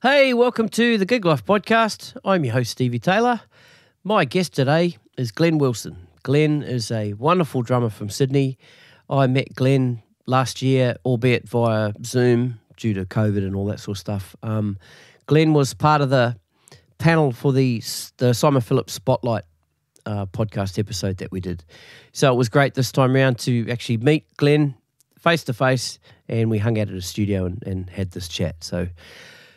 Hey, welcome to the Gig Life Podcast. I'm your host, Stevie Taylor. My guest today is Glenn Wilson. Glenn is a wonderful drummer from Sydney. I met Glenn last year, albeit via Zoom due to COVID and all that sort of stuff. Glenn was part of the panel for the Simon Phillips Spotlight podcast episode that we did. So it was great this time around to actually meet Glenn face to face, and we hung out at a studio and had this chat. So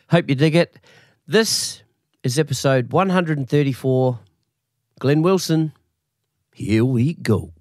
hope you dig it. This is episode 134. Glenn Wilson, here we go.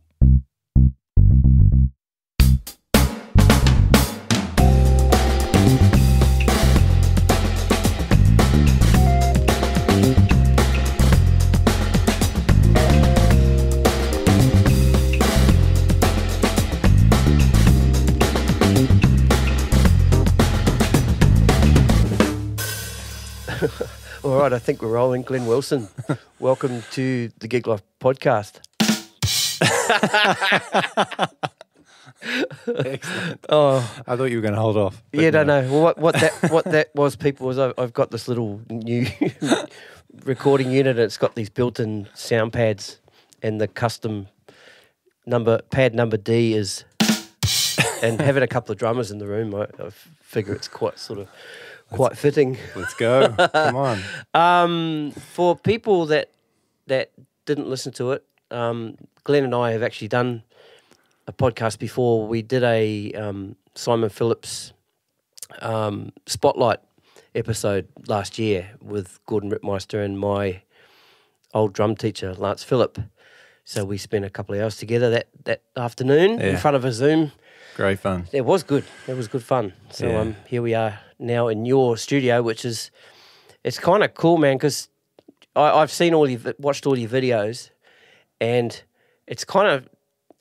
All right, I think we're rolling. Glenn Wilson, welcome to the Gig Life Podcast. Excellent. Oh, I thought you were going to hold off. yeah, no. Well, what that was, people, was I've got this little new recording unit, and it's got these built-in sound pads, and the custom pad number D is, and having a couple of drummers in the room, I figure it's quite fitting. Let's go. Come on. For people that didn't listen to it, Glenn and I have actually done a podcast before. We did a Simon Phillips Spotlight episode last year with Gordon Rittmeister and my old drum teacher, Lance Phillip. So we spent a couple of hours together that afternoon in front of a Zoom. Great fun. It was good. It was good fun. So here we are now in your studio, which is, it's kind of cool, man, because I've seen watched all your videos, and it's kind of,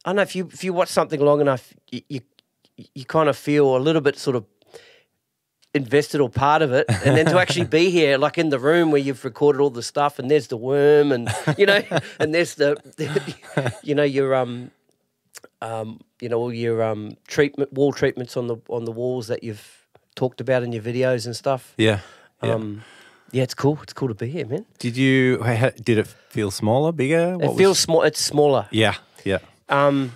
I don't know, if you watch something long enough, you kind of feel a little bit sort of invested or part of it, and then to actually be here, like in the room where you've recorded all the stuff, and there's the worm, and and there's your all your wall treatments on the walls that you've talked about in your videos and stuff. Yeah. Yeah, it's cool. It's cool to be here, man. Did it feel smaller, bigger? It feels small. It's smaller. Yeah. I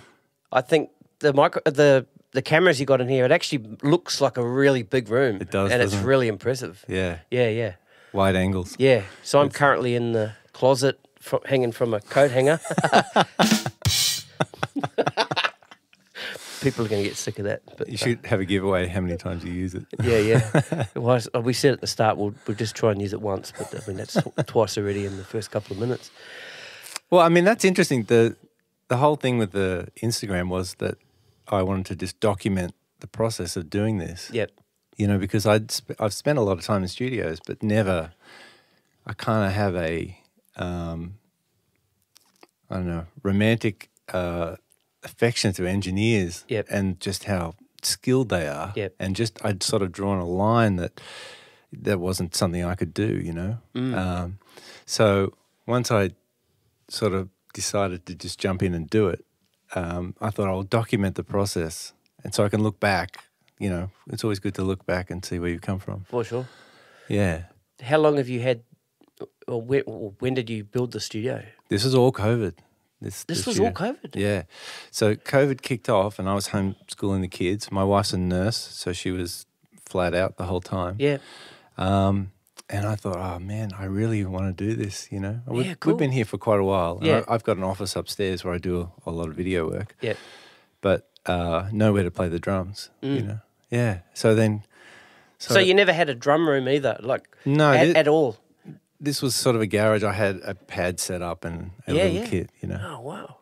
think the cameras you got in here, it actually looks like a really big room. It does, and it's doesn't it? really impressive. Yeah. Yeah. Wide angles. Yeah. So I'm currently in the closet, hanging from a coat hanger. People are going to get sick of that. But You should have a giveaway how many times you use it. Yeah. Well, we said at the start we'll just try and use it once, but I mean that's twice already in the first couple of minutes. Well, I mean, that's interesting. The whole thing with the Instagram was that I wanted to just document the process of doing this. Yep. Because I've spent a lot of time in studios, but never, I kind of have a, romantic affection to engineers. Yep. And just how skilled they are. Yep. And just I'd sort of drawn a line that wasn't something I could do, So once I sort of decided to just jump in and do it, I thought I'll document the process, and so I can look back. It's always good to look back and see where you come from. For sure. Yeah. How long have you had, or when did you build the studio? This was all COVID. This was year. all COVID? Yeah. So COVID kicked off, and I was homeschooling the kids. My wife's a nurse, so she was flat out the whole time. Yeah. And I thought, oh, man, I really want to do this, Cool. We've been here for quite a while. Yeah. I've got an office upstairs where I do a lot of video work. Yeah. But nowhere to play the drums, Yeah. So then... So you never had a drum room either, no, at all? This was sort of a garage. I had a pad set up and a little kit, Oh, wow.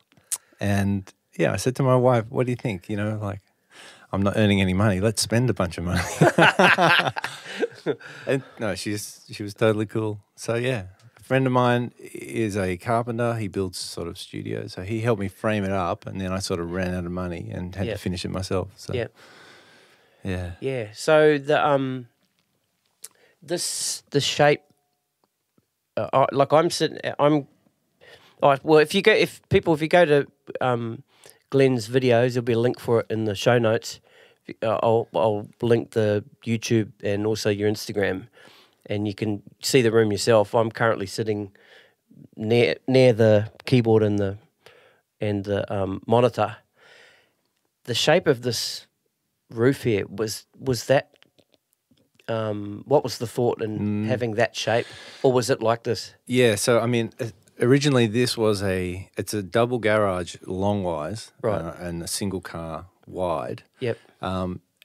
And, I said to my wife, what do you think? I'm not earning any money. Let's spend a bunch of money. And no, she was totally cool. So, yeah. A friend of mine is a carpenter. He builds sort of studios. So he helped me frame it up, and then I sort of ran out of money and had to finish it myself. So, yeah. Yeah. So the shape, I'm sitting. Well, if you go to Glenn's videos, there'll be a link for it in the show notes. I'll link the YouTube and also your Instagram. and you can see the room yourself. I'm currently sitting near the keyboard and the monitor. The shape of this roof here was that. What was the thought in having that shape, or was it like this? Yeah, so I mean, originally this was it's a double garage long-wise, right, and a single car wide. Yep.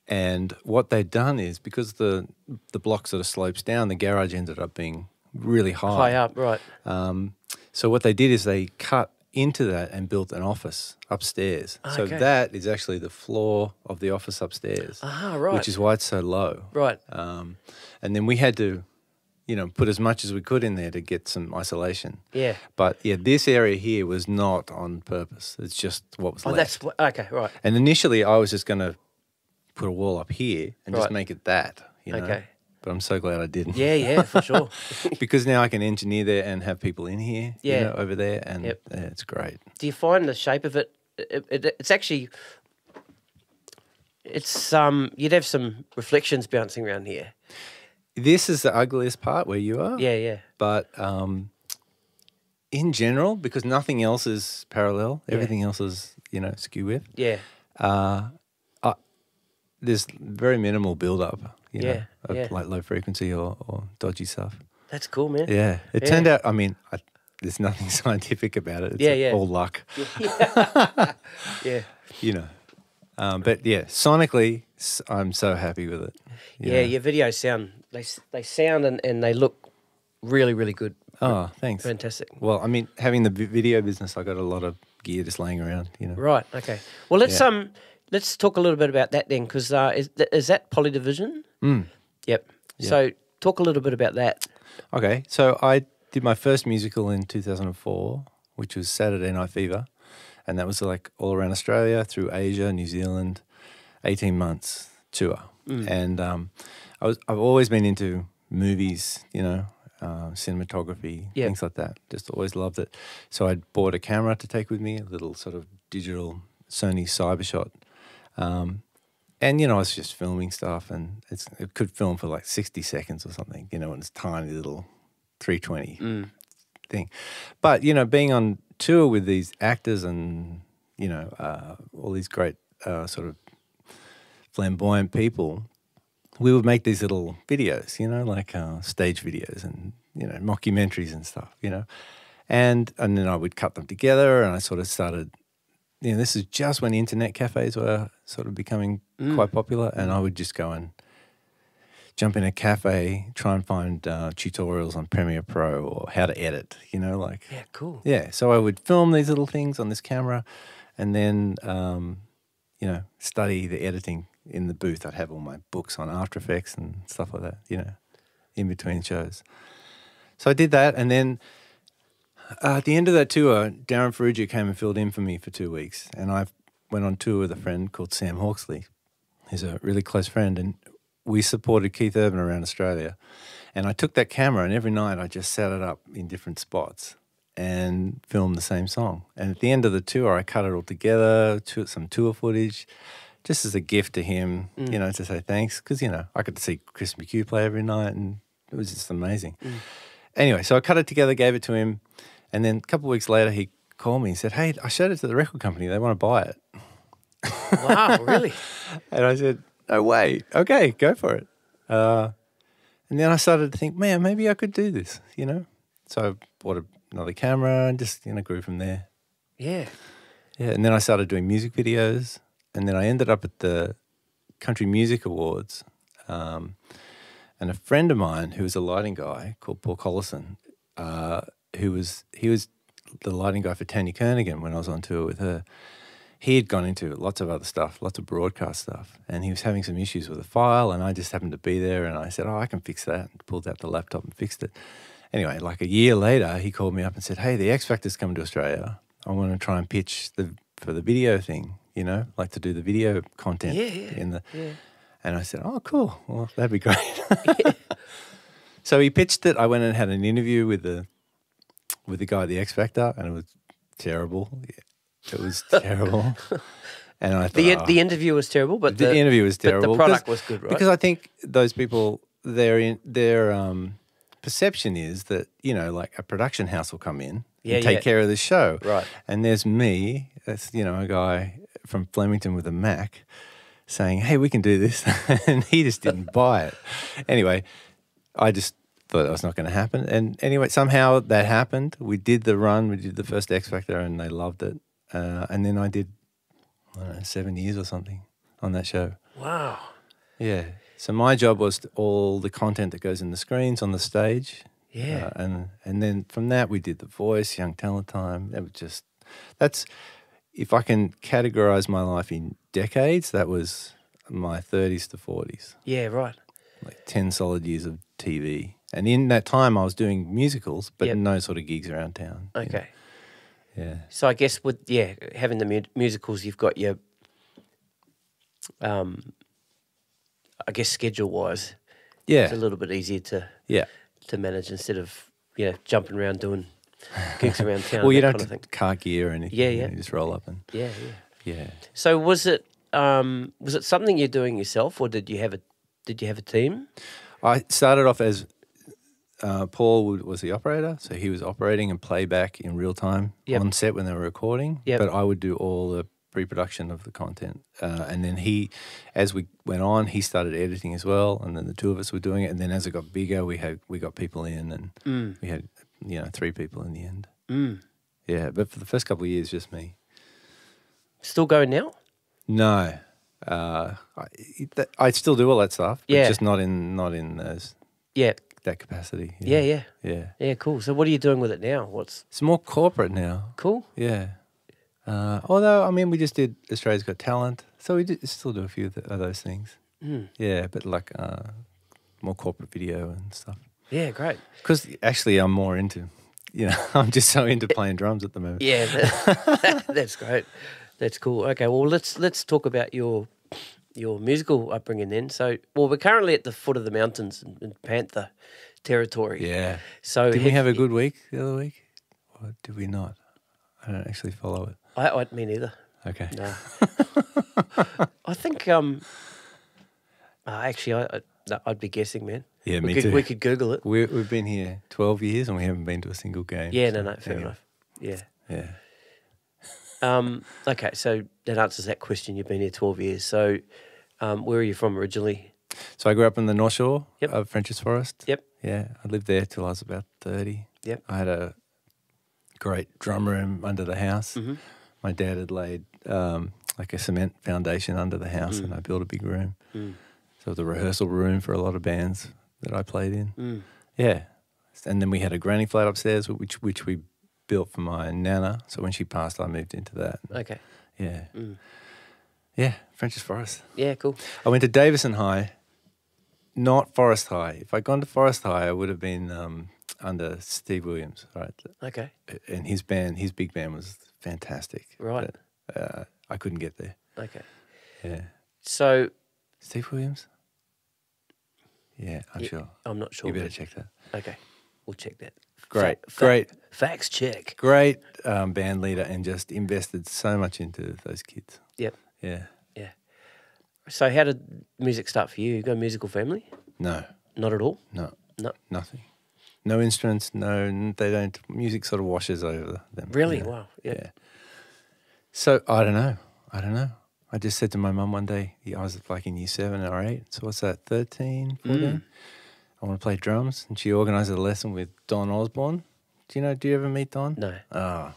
And what they'd done is, because the block sort of slopes down, the garage ended up being really high. High up, right. So what they did is they cut into that and built an office upstairs. Okay. So that is actually the floor of the office upstairs. Right. Which is why it's so low. Right. And then we had to, put as much as we could in there to get some isolation. Yeah. But yeah, this area here was not on purpose. It's just what was left. Okay, right. And initially I was just going to put a wall up here and just make it that, Okay. But I'm so glad I didn't. Yeah, for sure. Because now I can engineer there and have people in here, Yeah. over there, and it's great. Do you find the shape of it? It's actually, you'd have some reflections bouncing around here. This is the ugliest part where you are. Yeah. But in general, because nothing else is parallel, everything else is, skew width. Yeah. There's very minimal build-up, of Yeah. like low frequency or dodgy stuff. That's cool, man. Yeah. It turned out, there's nothing scientific about it. It's all luck. Yeah. But yeah, sonically, I'm so happy with it. Your videos sound, they sound and they look really, really good. Oh, thanks. Fantastic. Well, having the video business, I got a lot of gear just laying around, Right, okay. Well, let's talk a little bit about that then, because is that Polydivision? Yep. Yeah. So talk a little bit about that. Okay, so I did my first musical in 2004, which was Saturday Night Fever, and that was like all around Australia, through Asia, New Zealand, 18 months tour. And I've always been into movies, cinematography, things like that. Just always loved it. So I bought a camera to take with me, a little sort of digital Sony Cybershot. And, I was just filming stuff, and it could film for like 60 seconds or something, and it's tiny little 320 thing. But, being on tour with these actors and, all these great sort of flamboyant people, we would make these little videos, like stage videos and, mockumentaries and stuff, And then I would cut them together, and I sort of started, this is just when internet cafes were sort of becoming quite popular, and I would just go and jump in a cafe, try and find tutorials on Premiere Pro or how to edit, Yeah, cool. Yeah, so I would film these little things on this camera and then, study the editing in the booth. I'd have all my books on After Effects and stuff like that, in between shows. So I did that, and then at the end of that tour, Darren Ferrugia came and filled in for me for 2 weeks, and I went on tour with a friend called Sam Hawksley, who's a really close friend, and we supported Keith Urban around Australia. And I took that camera, and every night I just set it up in different spots and filmed the same song. And at the end of the tour, I cut it all together, some tour footage, just as a gift to him, to say thanks, because, I got to see Chris McHugh play every night, and it was just amazing. Anyway, so I cut it together, gave it to him, and then a couple of weeks later, he called me and said, "Hey, I showed it to the record company. They want to buy it." Wow, really? And I said, "No way. Okay, go for it." And then I started to think, man, maybe I could do this, So I bought another camera and just, grew from there. Yeah. Yeah, and then I started doing music videos, and then I ended up at the Country Music Awards, and a friend of mine who was a lighting guy called Paul Collison, he was the lighting guy for Tanya Kernaghan when I was on tour with her. He had gone into lots of other stuff, lots of broadcast stuff, and he was having some issues with a file, and I just happened to be there, and I said, "Oh, I can fix that," and pulled out the laptop and fixed it. Anyway, like a year later, he called me up and said, "Hey, the X Factor's coming to Australia. I want to try and pitch for the video thing, like to do the video content." Yeah. And I said, "Oh, cool. Well, that'd be great." So he pitched it. I went and had an interview with the guy at the X Factor, and it was terrible. It was terrible. And I thought, the interview was terrible, but the interview was terrible. But the product was good, right? Because I think those people, their perception is that, you know, like a production house will come in Yeah, and take yeah. care of the show. Right. And there's me, that's, you know, a guy from Flemington with a Mac saying, hey, we can do this. And he just didn't buy it. Anyway, I just thought that was not going to happen. And anyway, somehow that happened. We did the run. We did the first X Factor and they loved it. And then I did, I don't know, 7 years or something on that show. Wow. Yeah. So my job was all the content that goes in the screens on the stage. Yeah. And then from that we did The Voice, Young Talent Time. It was just, that's, if I can categorize my life in decades, that was my 30s to 40s. Yeah, right. Like 10 solid years of TV. And in that time I was doing musicals, but Yep. no sort of gigs around town. you know. Okay. Yeah. So I guess with having the musicals, you've got your, I guess schedule wise, it's a Yeah. little bit easier Yeah. to manage instead of jumping around doing gigs around town. Well, you that don't kind have of thing. car gear or anything. Yeah, you yeah. know, you just roll up and Yeah. yeah. So was it something you're doing yourself, or did you have a team? I started off as Paul was the operator, so he was operating and playback in real time Yep. on set when they were recording. Yep. But I would do all the pre-production of the content, and then he, as we went on, he started editing as well, and then the two of us were doing it. And then as it got bigger, we got people in, and we had 3 people in the end. Mm. Yeah, but for the first couple of years, just me. Still going now? No, I still do all that stuff, but Yeah. just not in those, Yeah. that capacity. Yeah. Yeah. Cool. So what are you doing with it now? It's more corporate now. Cool? Yeah. Although, I mean, we just did Australia's Got Talent, so we still do a few of those things. Mm. Yeah, but like more corporate video and stuff. Yeah, great. Because actually I'm more into, I'm just so into playing drums at the moment. Yeah, that's great. That's cool. Okay, well let's talk about your musical upbringing then. So, we're currently at the foot of the mountains in Panther territory. Yeah. So Did we have a good week the other week? Or did we not? I don't actually follow it. Me neither. Okay. No. I think actually I'd be guessing, man. Yeah, we me could, too. We could Google it. We've been here 12 years and we haven't been to a single game. Yeah, so no, fair anyway. enough. Yeah. Yeah. Okay, so that answers that question. You've been here 12 years. So where are you from originally? So I grew up in the North Shore Yep. of French's Forest. Yep. Yeah, I lived there till I was about 30. Yep. I had a great drum room under the house. Mm-hmm. My dad had laid like a cement foundation under the house and I built a big room. Mm. So it was a rehearsal room for a lot of bands that I played in. Mm. Yeah. And then we had a granny flat upstairs, which we built for my nana. So when she passed, I moved into that. Okay. Yeah. Mm. Yeah, French's Forest. Yeah, cool. I went to Davison High, not Forest High. If I'd gone to Forest High, I would have been under Steve Williams, right? Okay. And his big band was fantastic. Right. But, I couldn't get there. Okay. Yeah. So Steve Williams? Yeah, I'm sure. I'm not sure. You better but- check that. Okay. We'll check that. Great, great. Facts check. Great band leader and just invested so much into those kids. Yep. Yeah. Yeah. So how did music start for you? You got a musical family? No, Not at all? no, No. nothing. No instruments, they don't, music sort of washes over them. Really? you know. Wow. Yeah. Yeah. So I don't know. I just said to my mum one day, I was like in year 7 or 8. So what's that, 13, 14? I want to play drums. And she organised a lesson with Don Osborne. Do you ever meet Don? No. Oh,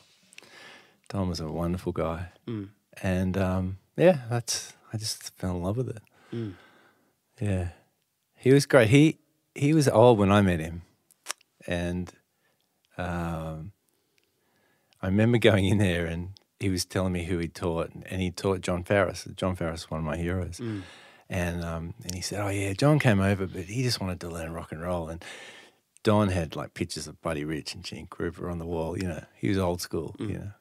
Don was a wonderful guy. Mm. And I just fell in love with it. Mm. Yeah. He was great. He was old when I met him. And I remember going in there and he was telling me who he taught, and he taught John Farriss. John Farriss is one of my heroes. Mm. And he said, oh, yeah, John came over, but he just wanted to learn rock and roll. And Don had, like, pictures of Buddy Rich and Gene Krupa on the wall. He was old school, And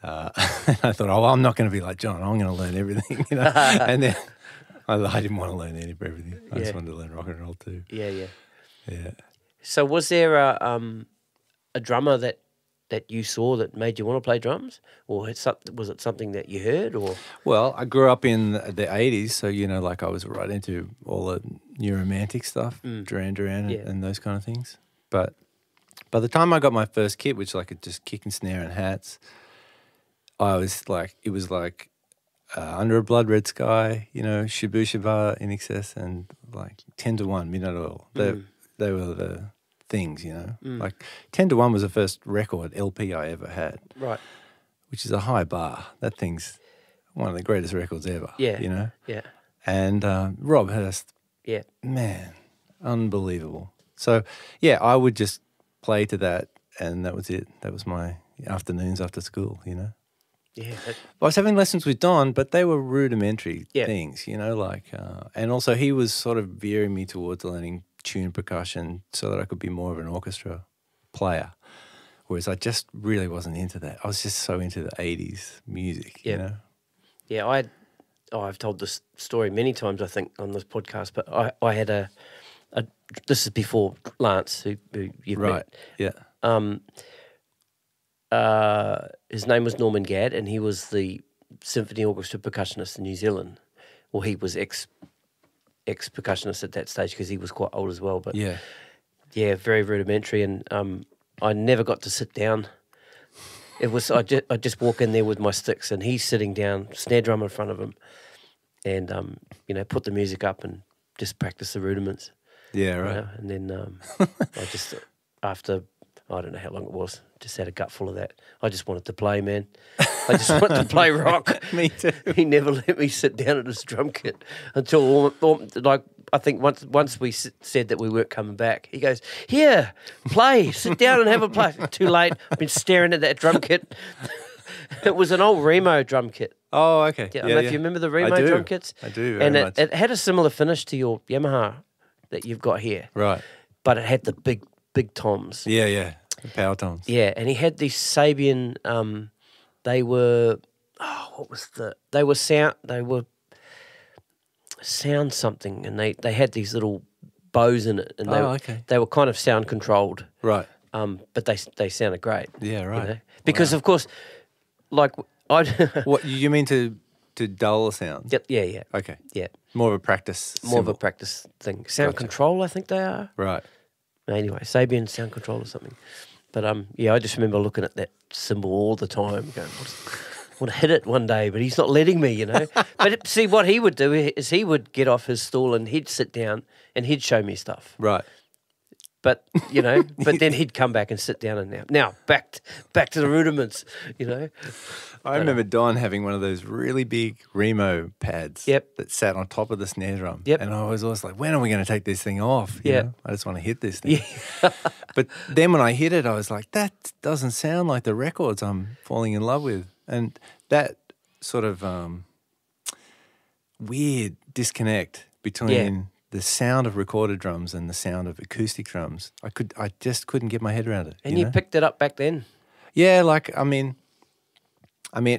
I thought, I'm not going to be like John. I'm going to learn everything, And then I didn't want to learn everything. I just wanted to learn rock and roll too. Yeah. Yeah. So was there a drummer that that you saw that made you want to play drums, or was it something that you heard, or? Well, I grew up in the 80s, so, like I was right into all the new romantic stuff, Duran Duran and those kind of things. But by the time I got my first kit, which like just kick and snare and hats, it was like Under a Blood Red Sky, Shabu Shaba, In Excess, and like 10 to 1, Midnight Oil. They were the things, Like 10 to 1 was the first record LP I ever had. Right. Which is a high bar. That thing's one of the greatest records ever. Yeah. Yeah. And Rob Hurst. Yeah. Man, unbelievable. So, I would just play to that, and that was it. That was my afternoons after school, Yeah. I was having lessons with Don, but they were rudimentary things, and also he was sort of veering me towards learning tune percussion so that I could be more of an orchestra player, whereas I just really wasn't into that. I was just so into the 80s music, Yeah, I've told this story many times, I think, on this podcast, but I had a this is before Lance, who you've met. Yeah. His name was Norman Gadd, and he was the symphony orchestra percussionist in New Zealand. Well, he was ex-percussionist at that stage because he was quite old as well. But very rudimentary, and I never got to sit down. It was I just walk in there with my sticks, and he's sitting down, snare drum in front of him, and put the music up and just practice the rudiments. Yeah, right. And then I just after. I don't know how long it was. Just had a gut full of that. I just wanted to play, man. I just wanted to play rock. Me too. He never let me sit down at his drum kit until, I think once we said that we weren't coming back. He goes, "Here, play. Sit down and have a play." Too late. I've been staring at that drum kit. It was an old Remo drum kit. Oh, okay. I don't know if you remember the Remo drum kits. I do. And it had a similar finish to your Yamaha that you've got here. Right. But it had the big toms. Yeah. The power tones. Yeah, and he had these Sabian. They were sound something, and they had these little bows in it, and they were kind of sound controlled. Right. But they sounded great. Yeah, right. Because of course, like I. What you mean to dull the sound? Yep. Yeah. Okay. Yeah. More of a practice. More of a practice thing. Sound control, I think they are. Right. Anyway, Sabian sound control or something. But I just remember looking at that cymbal all the time, going, I want to hit it one day, but he's not letting me, But see, what he would do is he would get off his stool and he'd sit down and he'd show me stuff. Right. But but then he'd come back and sit down and now back to the rudiments, I remember Don having one of those really big Remo pads that sat on top of the snare drum. Yep. And I was always like, when are we going to take this thing off? I just want to hit this thing. Yeah. But then when I hit it, I was like, that doesn't sound like the records I'm falling in love with. And that sort of weird disconnect between the sound of recorded drums and the sound of acoustic drums, I just couldn't get my head around it. And you picked it up back then? Yeah, I mean,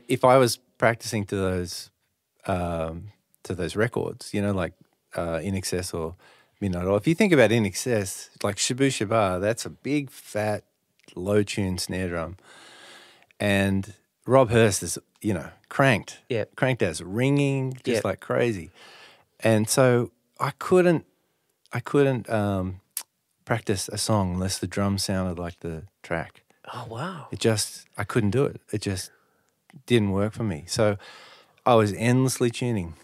if I was practicing to those records, like In Excess or Midnight Oil. If you think about In Excess, like Shabu Shaba, that's a big, fat, low-tuned snare drum, and Rob Hurst is, cranked as ringing, just like crazy, and so I couldn't practice a song unless the drum sounded like the track. Oh wow! I couldn't do it. It just didn't work for me. So I was endlessly tuning,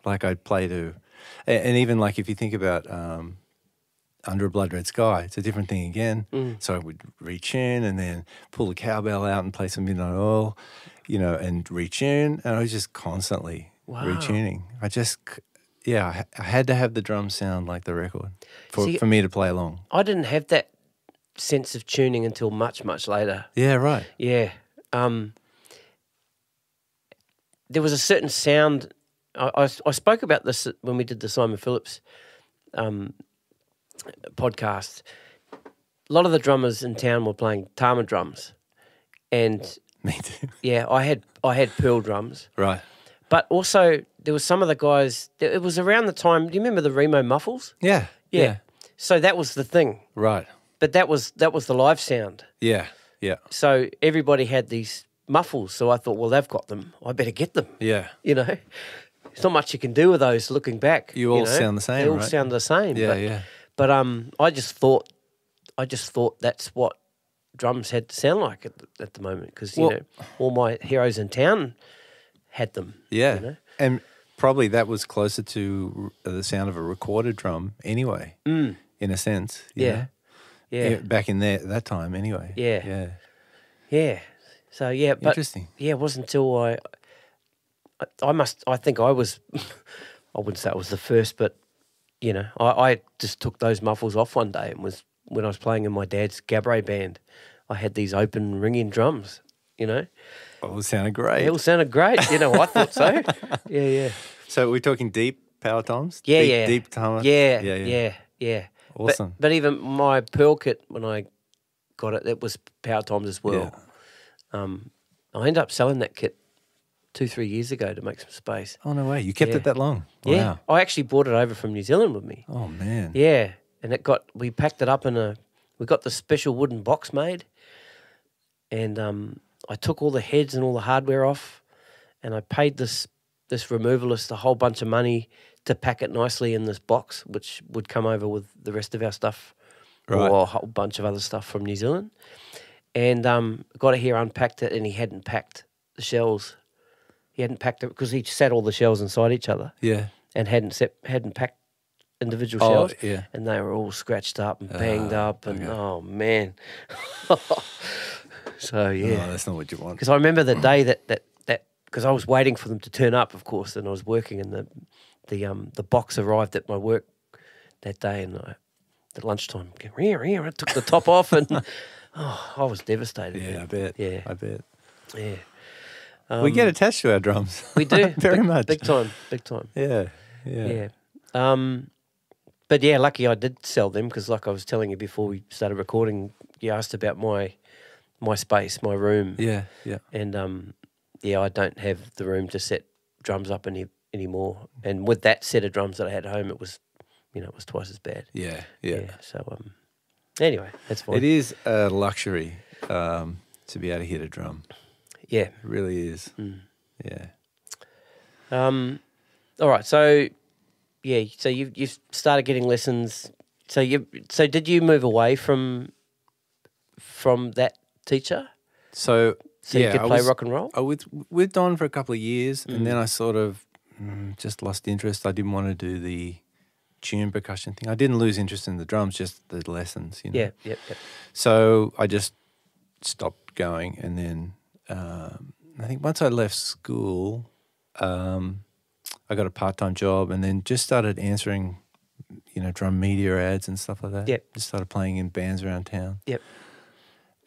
like I'd play to, and even like if you think about Under a Blood Red Sky, it's a different thing again. So I would retune and then pull the cowbell out and play some Midnight Oil, and retune, and I was just constantly retuning. I had to have the drums sound like the record for me to play along. I didn't have that sense of tuning until much, much later. Yeah, right. Yeah. There was a certain sound. I spoke about this when we did the Simon Phillips podcast. A lot of the drummers in town were playing Tama drums, and me too. Yeah, I had Pearl drums, right? But also there was some of the guys. It was around the time. Do you remember the Remo muffles? Yeah. So that was the thing, right? But that was the live sound. Yeah. Yeah. So everybody had these muffles. So I thought, well, they've got them. I better get them. Yeah. You know, there's not much you can do with those looking back. You all sound the same, They all right? sound the same. Yeah, But I just thought that's what drums had to sound like at the moment because, you know, all my heroes in town had them. Yeah. You know? And probably that was closer to the sound of a recorded drum anyway, in a sense. you know? Yeah. Back in that time anyway. Yeah. Yeah. So, yeah. But, Interesting. yeah, it wasn't until I think I was, I wouldn't say I was the first, but, you know, I just took those muffles off one day and was, when I was playing in my dad's cabaret band, I had these open ringing drums, you know. Oh, it sounded great. It all sounded great, you know, I thought so. Yeah. So we're talking deep power toms? Yeah. Deep tom. Yeah. Awesome. But even my Pearl kit, when I got it, it was power toms as well. I ended up selling that kit 2-3 years ago to make some space. Oh, no way. You kept it that long? Wow. Yeah. I actually brought it over from New Zealand with me. Oh, man. Yeah. And we packed it up we got the special wooden box made. And I took all the heads and all the hardware off and I paid this removalist a whole bunch of money to pack it nicely in this box, which would come over with the rest of our stuff or a whole bunch of other stuff from New Zealand. And got it here, unpacked it, and he hadn't packed the shells. He hadn't packed it because he sat all the shells inside each other. Yeah. And hadn't packed individual shells. Oh, yeah. And they were all scratched up and banged up and, oh, man. So, yeah. Oh, that's not what you want. Because I remember the day that because I was waiting for them to turn up, of course, and I was working, and the box arrived at my work that day, and at lunchtime, I took the top off, and I was devastated. Yeah, I bet. Yeah, I bet. Yeah. We get attached to our drums. We do very much. big time. Yeah. But yeah, lucky I did sell them because, like I was telling you before we started recording, you asked about my space, my room. Yeah. And I don't have the room to set drums up anymore. And with that set of drums that I had at home, it was twice as bad. Yeah. So anyway, that's fine. It is a luxury to be able to hit a drum. Yeah, It really is. Yeah. All right. So you've started getting lessons. So did you move away from that teacher? So you could play rock and roll? I was with Don for a couple of years, and then I sort of just lost interest. I didn't want to do the tune percussion thing. I didn't lose interest in the drums, just the lessons, you know. Yeah, yep. So I just stopped going, and then I think once I left school, I got a part-time job, and then just started answering, drum media ads and stuff like that. Yep. Just started playing in bands around town. Yep.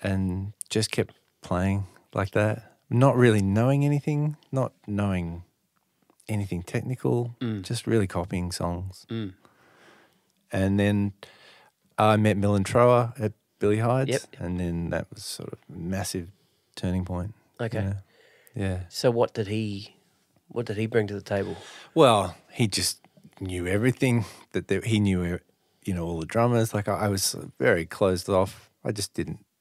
And just kept playing like that, not really knowing anything, not knowing anything technical, just really copying songs. And then I met Millen Trower at Billy Hyde's, and then that was sort of a massive turning point. Okay. Yeah. So what did he bring to the table? Well, he just knew everything. He knew, all the drummers. Like I was very closed off.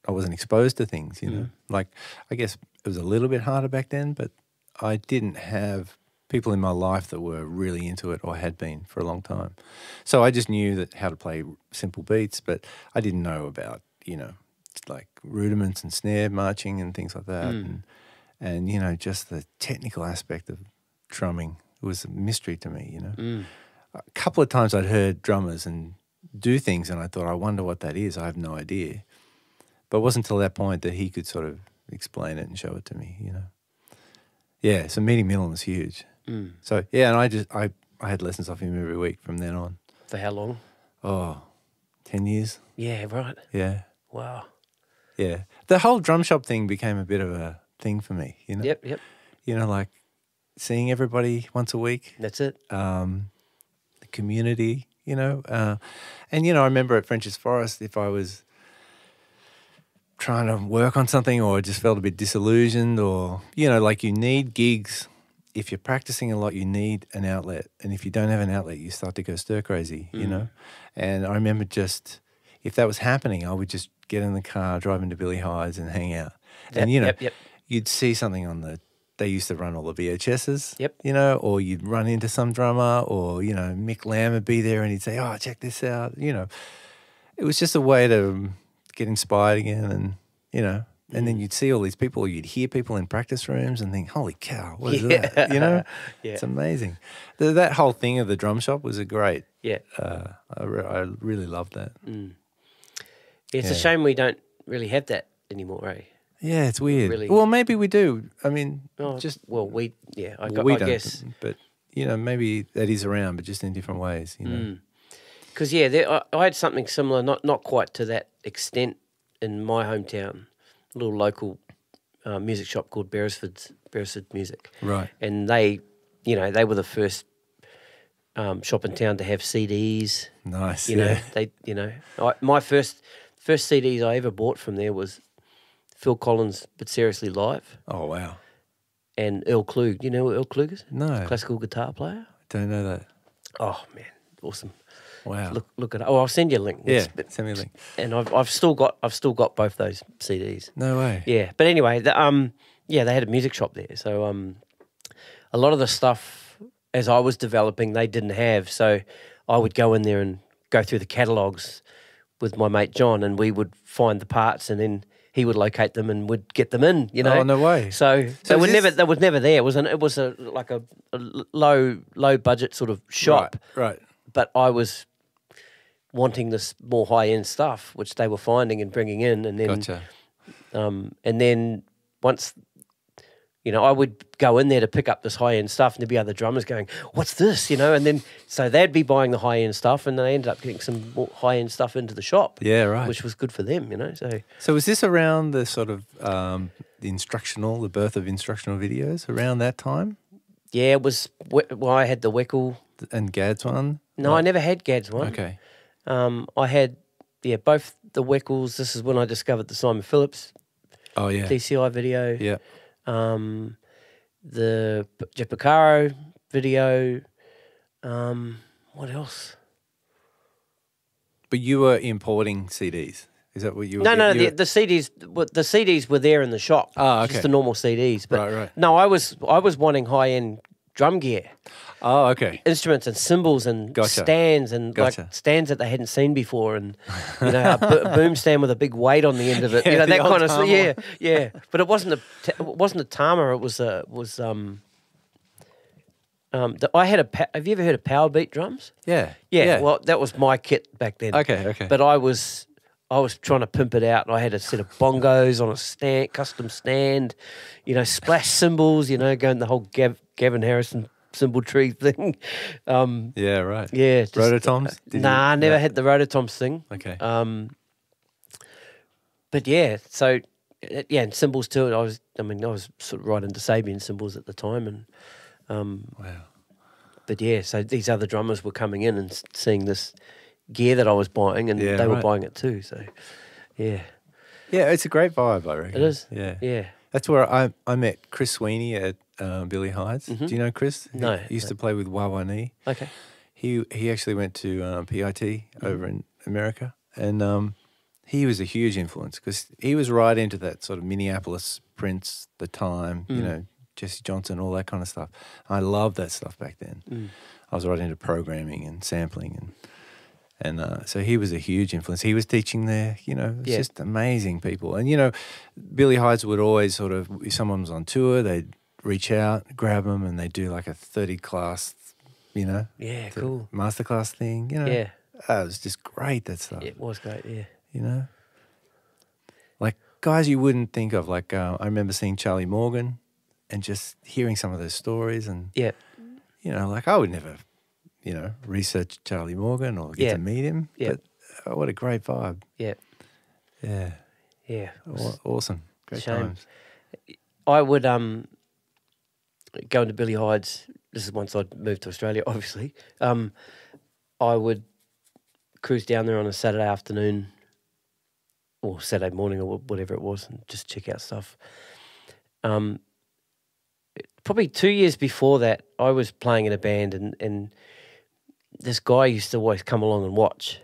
I wasn't exposed to things, Like, I guess it was a little bit harder back then, but I didn't have people in my life that were really into it or had been for a long time. So I just knew how to play simple beats, but I didn't know about, like rudiments and snare marching and things like that. And just the technical aspect of drumming was a mystery to me, A couple of times I'd heard drummers and do things, and I thought, I wonder what that is. I have no idea. But it wasn't until that point that he could sort of explain it and show it to me, Yeah, so meeting Millen was huge. So, yeah, and I had lessons off him every week from then on. For how long? 10 years. Yeah, right. Yeah. Wow. Yeah. The whole drum shop thing became a bit of a thing for me, Yep. Like seeing everybody once a week. That's it. The community, and, I remember at French's Forest, if I was trying to work on something or just felt a bit disillusioned or, like you need gigs. If you're practicing a lot, you need an outlet. And if you don't have an outlet, you start to go stir crazy, And I remember just if that was happening, I would just get in the car, drive into Billy Hyde's and hang out. Yep, And, you know, yep. you'd see something on they used to run all the VHSs, Yep. you know, or you'd run into some drummer or, you know, Mick Lamb would be there and he'd say, oh, check this out. You know, it was just a way to get inspired again and, you know, and then you'd see all these people, or you'd hear people in practice rooms and think, holy cow, what is that? You know, it's amazing. That whole thing of the drum shop was a great, I really loved that. It's a shame we don't really have that anymore, eh? Yeah, it's weird. Really, well, maybe we do. I mean, I don't, guess. But, you know, maybe that is around, but just in different ways, you know. Because, I had something similar, not quite to that extent in my hometown, a little local music shop called Beresford Music. Right. And they were the first shop in town to have CDs. Nice, My first CDs I ever bought from there was Phil Collins, But Seriously Live. Oh, wow. And Earl Klug. You know who Earl Klug is? No. Classical guitar player. Don't know that. Oh, man, awesome. Wow. Look at it. Oh, I'll send you a link. Yeah, send me a link. And I've still got both those CDs. No way. Yeah, but anyway, they had a music shop there. So a lot of the stuff as I was developing, they didn't have. So I would go in there and go through the catalogues with my mate John, and we would find the parts, and then he would locate them and would get them in. You know. Oh, no way. So they were never there. It was like a low budget sort of shop. Right. But I was wanting this more high end stuff, which they were finding and bringing in, and then, Gotcha. And then once, I would go in there to pick up this high end stuff, and there'd be other drummers going, "What's this?" And then so they'd be buying the high end stuff, and they ended up getting some more high end stuff into the shop. Yeah, right. Which was good for them, So was this around the sort of the birth of instructional videos around that time? Yeah, it was. Well, I had the Weckl and Gad's one. No, I never had Gad's one. Okay. I had, both the Weckls. This is when I discovered the Simon Phillips. Oh, yeah. DCI video. Yeah. The Jepicaro video. What else? But you were importing CDs. Is that what you were? No. The CDs were there in the shop. Oh, okay. Just the normal CDs. But right. No, I was wanting high end drum gear. Oh, okay. Instruments and cymbals and stands and like stands that they hadn't seen before, and a boom stand with a big weight on the end of it. Yeah, that kind of stuff. Yeah. But it wasn't a Tama. It was I had have you ever heard of Power Beat drums? Yeah. Well, that was my kit back then. Okay. But I was trying to pimp it out, and I had a set of bongos on a stand, custom stand, splash cymbals, going the whole Gavin Harrison cymbal tree thing. Yeah, right. Yeah. Rototoms? I never had the Rototoms thing. Okay. But yeah, so and cymbals too. I was sort of right into Sabian cymbals at the time, and wow. But yeah, so these other drummers were coming in and seeing this gear that I was buying, and they were buying it too. So yeah. Yeah, it's a great vibe, I reckon. It is. Yeah. Yeah. That's where I met Chris Sweeney at Billy Hyde's. Mm-hmm. Do you know Chris? No. He used to play with Wawani. Okay. He actually went to PIT over in America, and he was a huge influence because he was right into that sort of Minneapolis Prince, The Time, Jesse Johnson, all that kind of stuff. I loved that stuff back then. I was right into programming and sampling, and so he was a huge influence. He was teaching there, just amazing people. And, Billy Hyde's would always sort of, if someone was on tour, they'd reach out, grab them, and they'd do like a 30-class, Yeah, cool. masterclass thing, Yeah. It was just great, that stuff. It was great, yeah. Like guys you wouldn't think of. Like I remember seeing Charlie Morgan and just hearing some of those stories, and like I would never, research Charlie Morgan or get to meet him. Yeah. But what a great vibe. Yeah. Yeah. Yeah. Awesome. Great times. I would go into Billy Hyde's. This is once I'd moved to Australia, obviously. I would cruise down there on a Saturday afternoon or Saturday morning or whatever it was, and just check out stuff. Probably 2 years before that, I was playing in a band, and this guy used to always come along and watch,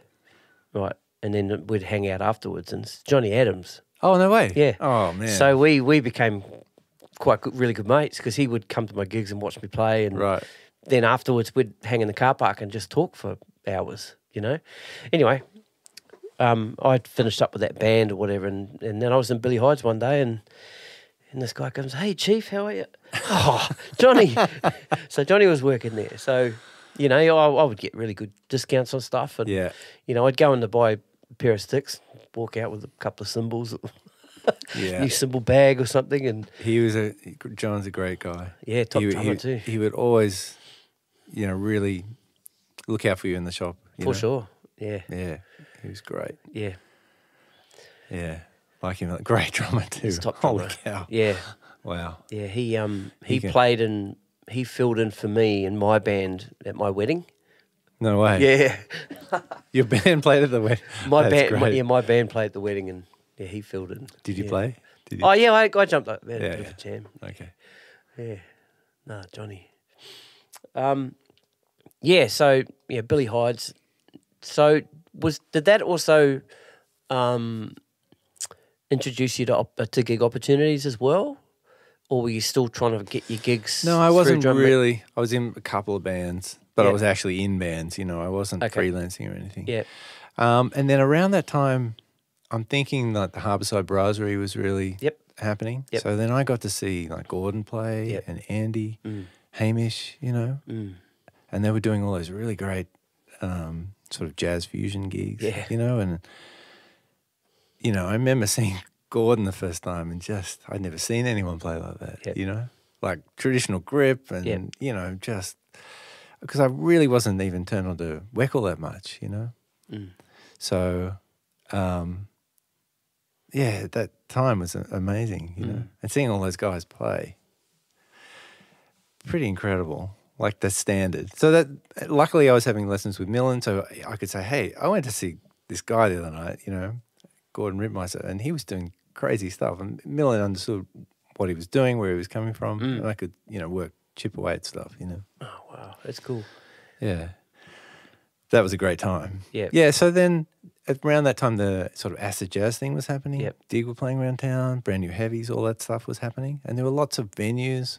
right? and then we'd hang out afterwards. And it's Johnny Adams. Oh, no way. Yeah. Oh, man. So we became quite good, really good mates because he would come to my gigs and watch me play. And Right. then afterwards we'd hang in the car park and just talk for hours, you know. Anyway, I'd finished up with that band or whatever, and then I was in Billy Hyde's one day, and this guy comes, "Hey, Chief, how are you?" "Oh, Johnny." So Johnny was working there. So, you know, I would get really good discounts on stuff. And, Yeah. you know, I'd go in to buy a pair of sticks, walk out with a couple of cymbals, Yeah. new cymbal bag or something. And John's a great guy. yeah, top drummer too. He would always, you know, really look out for you in the shop. For sure. Yeah. Yeah. He was great. Yeah. Yeah. Like him, a great drummer too. He's top Holy drummer. cow. Yeah. Wow. Yeah. He filled in for me in my band at my wedding. No way. Yeah. Your band played at the wedding. My That's band, great. my band played at the wedding, and yeah, he filled in. Did you Yeah. play? Did you? Oh yeah, I jumped up. We had a Yeah, bit of a jam. Okay. Yeah. No, Johnny. Yeah, so yeah, Billy Hyde's. So did that also introduce you to gig opportunities as well? Or were you still trying to get your gigs? No, I through wasn't drum really. I was in a couple of bands, but I Yeah. was actually in bands, you know. I wasn't Okay. freelancing or anything. Yeah. And then around that time, I'm thinking that the Harbourside Brasserie was really Yep. happening. Yep. So then I got to see like Gordon play Yep. and Andy, Hamish, you know. And they were doing all those really great sort of jazz fusion gigs, Yeah. you know. And, you know, I remember seeing Gordon the first time and just, I'd never seen anyone play like that, Yep. you know. Like traditional grip and, Yep. you know, just, because I really wasn't even turned on to Weckl that much, you know. So, yeah, that time was amazing, you know. And seeing all those guys play, pretty incredible, like the standard. So that, luckily I was having lessons with Millen, so I could say, hey, I went to see this guy the other night, you know, Gordon Rittmeister, and he was doing crazy stuff. And Millen understood what he was doing, where he was coming from, and I could, you know, chip away at stuff, you know. Oh wow, that's cool. Yeah. That was a great time. Yeah. Yeah, so then around that time the sort of acid jazz thing was happening. Yep. Dig were playing around town, brand new heavies, all that stuff was happening. And there were lots of venues.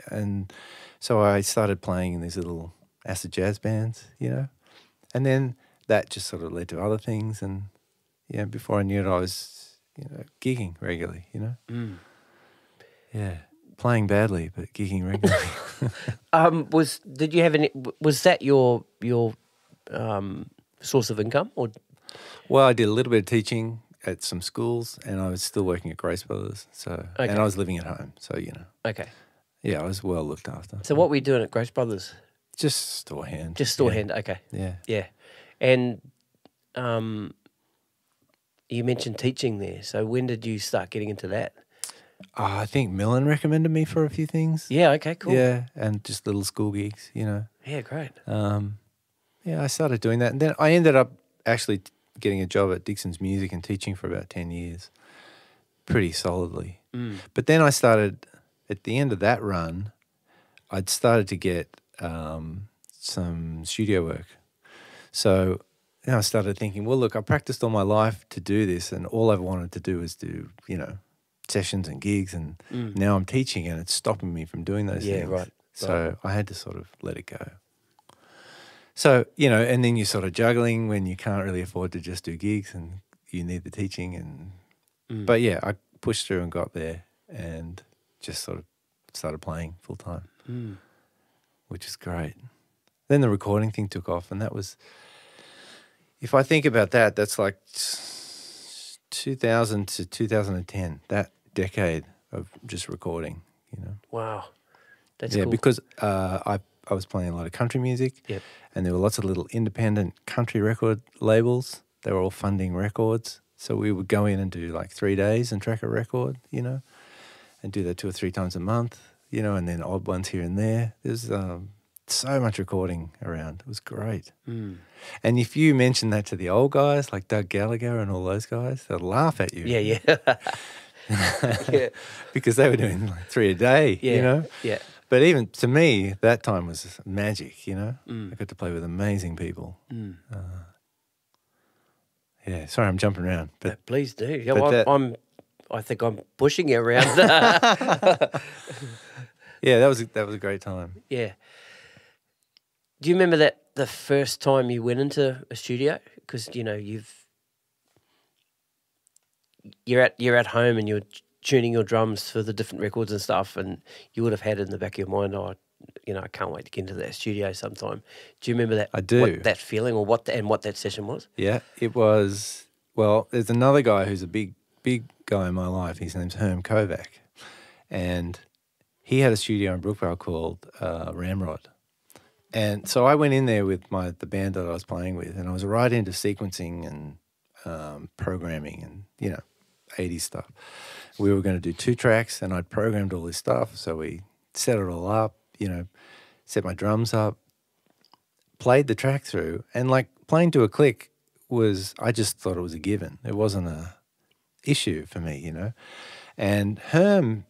And so I started playing in these little acid jazz bands, you know. And then that just sort of led to other things. And, yeah, before I knew it, I was, you know, gigging regularly, you know. Yeah. Playing badly, but gigging regularly. Was that your source of income, or? Well, I did a little bit of teaching at some schools, and I was still working at Grace Brothers. So, Okay. and I was living at home. So, you know, Okay. yeah, I was well looked after. So what were you doing at Grace Brothers? Just store hand. Just store Yeah. hand. Okay. Yeah. Yeah. And you mentioned teaching there. So when did you start getting into that? I think Millen recommended me for a few things. Yeah. Okay. Cool. Yeah, and just little school gigs, you know. Yeah. Great. Yeah, I started doing that, and then I ended up actually getting a job at Dixon's Music and teaching for about 10 years, pretty solidly. But then I started, at the end of that run, I'd started to get some studio work. So then I started thinking, well, look, I practiced all my life to do this, and all I've wanted to do is do, you know, sessions and gigs, and now I'm teaching, and it's stopping me from doing those Yeah, things. right. So I had to sort of let it go. So, you know, and then you're sort of juggling when you can't really afford to just do gigs and you need the teaching. And but yeah, I pushed through and got there and just sort of started playing full time, which is great. Then the recording thing took off, and that was, if I think about that, that's like 2000 to 2010, that decade of just recording, you know. Wow. That's Yeah, cool. because I was playing a lot of country music. Yep. And there were lots of little independent country record labels. They were all funding records. So we would go in and do like 3 days and track a record, you know, and do that 2 or 3 times a month, you know, and then odd ones here and there. There's so much recording around. It was great. And if you mention that to the old guys like Doug Gallagher and all those guys, they'll laugh at you. Yeah. Yeah. Yeah. Because they were doing like 3 a day, Yeah. you know. Yeah. But even to me, that time was magic, you know. I got to play with amazing people. Yeah, sorry, I'm jumping around, but Please do. Yeah, but well, I think I'm pushing you around. yeah, that was a great time. Yeah. Do you remember that the first time you went into a studio? Because you're at home and you're tuning your drums for the different records and stuff, and you would have had in the back of your mind, I can't wait to get into that studio sometime. Do you remember that? I do. What that feeling, or what that session was? Yeah, it was. Well, there's another guy who's a big guy in my life. His name's Herm Kovac, and he had a studio in Brookvale called Ramrod. And so I went in there with the band that I was playing with, and I was right into sequencing and programming and 80s stuff. We were going to do 2 tracks, and I'd programmed all this stuff. So we set it all up, set my drums up, played the track through, and like playing to a click I just thought it was a given. It wasn't a issue for me, And Herm,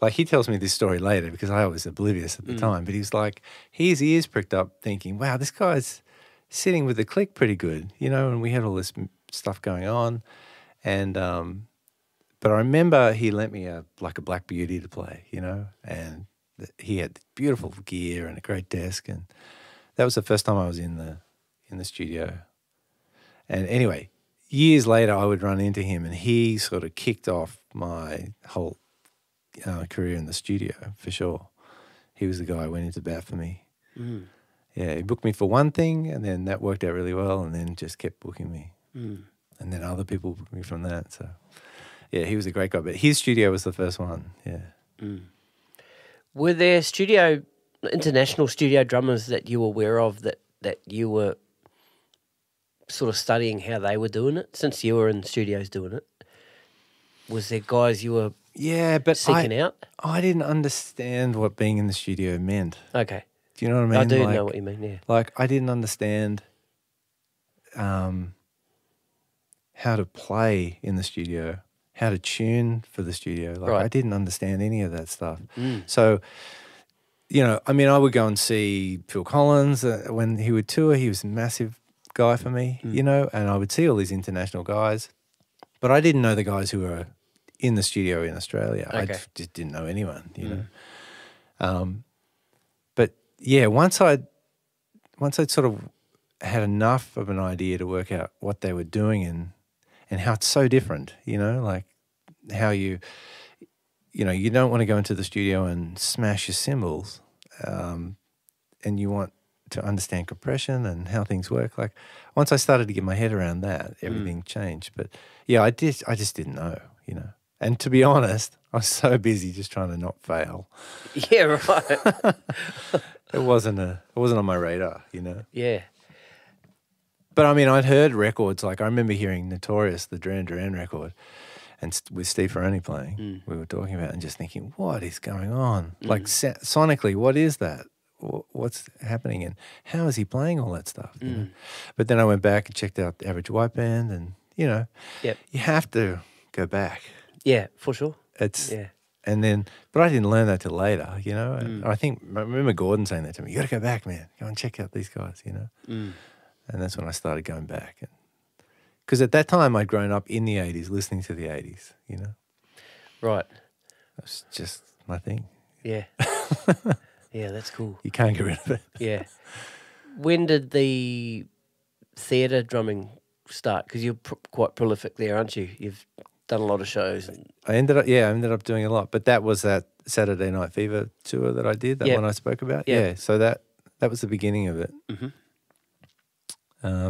like, he tells me this story later because I was oblivious at the time, but he was like, his ears pricked up thinking, wow, this guy's sitting with the click pretty good, and we had all this stuff going on. And, but I remember he lent me a Black Beauty to play, and he had beautiful gear and a great desk. And that was the first time I was in the studio. And anyway, years later, I would run into him, and he sort of kicked off my whole career in the studio, for sure. He was the guy who went into bat for me. Mm. Yeah, he booked me for one thing, and then that worked out really well, and then just kept booking me. Mm. And then other people booked me from that. So, yeah, he was a great guy. But his studio was the first one, yeah. Mm. Were there international studio drummers that you were aware of that you were sort of studying how they were doing it, since you were in studios doing it? Was there guys you were seeking out? I didn't understand what being in the studio meant. Okay. Do you know what I mean? I do know what you mean, yeah. Like, I didn't understand how to play in the studio, how to tune for the studio. Like, right. I didn't understand any of that stuff. Mm. So, I would go and see Phil Collins when he would tour. He was a massive guy for me, and I would see all these international guys. But I didn't know the guys who were in the studio in Australia. Okay. I just didn't know anyone, know. But yeah, once I'd sort of had enough of an idea to work out what they were doing and how it's so different, like how you don't want to go into the studio and smash your cymbals, and you want to understand compression and how things work. Like, once I started to get my head around that, everything changed. But yeah, I just didn't know, And to be honest, I was so busy just trying to not fail. Yeah, right. It wasn't on my radar, Yeah. But I mean, I'd heard records, like I remember hearing Notorious, the Duran Duran record, and with Steve Ferroni playing, we were talking about it and just thinking, what is going on? Like, sonically, what is that? What's happening, and how is he playing all that stuff? But then I went back and checked out the Average White Band, and you have to go back. Yeah, for sure. And then, but I didn't learn that till later, And I remember Gordon saying that to me. You got to go back, man. Go and check out these guys, And that's when I started going back, because at that time I'd grown up in the '80s, listening to the '80s, Right. That's just my thing. Yeah. Yeah, that's cool. You can't get rid of it. Yeah. When did the theatre drumming start? Because you're quite prolific there, aren't you? You've done a lot of shows. I ended up doing a lot. But that was that Saturday Night Fever tour that I did, that one I spoke about. Yep. Yeah, so that was the beginning of it. Mm-hmm.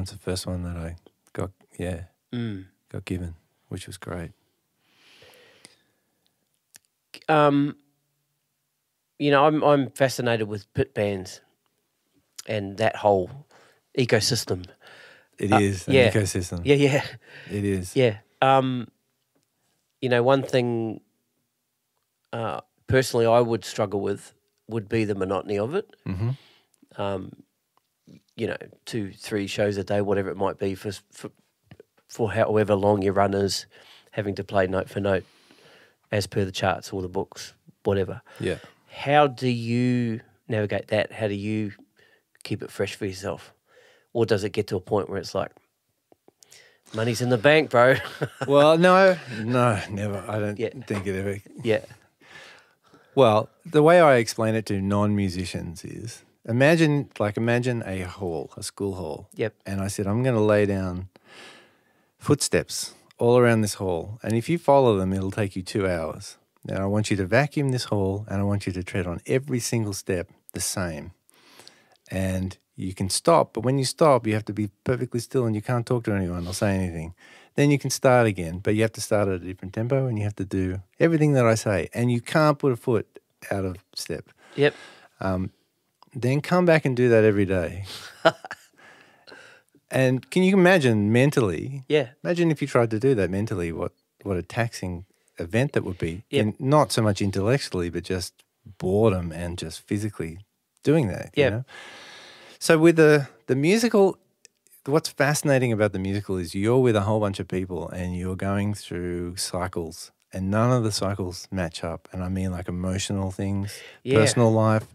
It's the first one that I got given, which was great. I'm fascinated with pit bands and that whole ecosystem. It is an ecosystem. Yeah. It is. Yeah. One thing personally I would struggle with would be the monotony of it. Mm-hmm. 2-3 shows a day, whatever it might be, for however long your run is, having to play note for note as per the charts or the books, whatever. Yeah. How do you navigate that? How do you keep it fresh for yourself? Or does it get to a point where it's like, Money's in the bank, bro. Well, no, never. I don't Yeah. think it ever. Yeah. Well, the way I explain it to non-musicians is imagine a hall, a school hall. Yep. And I said, I'm going to lay down footsteps all around this hall. And if you follow them, it'll take you 2 hours. Now, I want you to vacuum this hall and I want you to tread on every single step the same. And you can stop, but when you stop, you have to be perfectly still and you can't talk to anyone or say anything. Then you can start again, but you have to start at a different tempo and you have to do everything that I say. And you can't put a foot out of step. Yep. Then come back and do that every day. And can you imagine mentally? Yeah. Imagine if you tried to do that mentally, what a taxing event that would be. Yep. And not so much intellectually, but just boredom and just physically doing that. Yep. You know? So with the musical, what's fascinating about the musical is you're with a whole bunch of people and you're going through cycles and none of the cycles match up. And I mean like emotional things, personal life.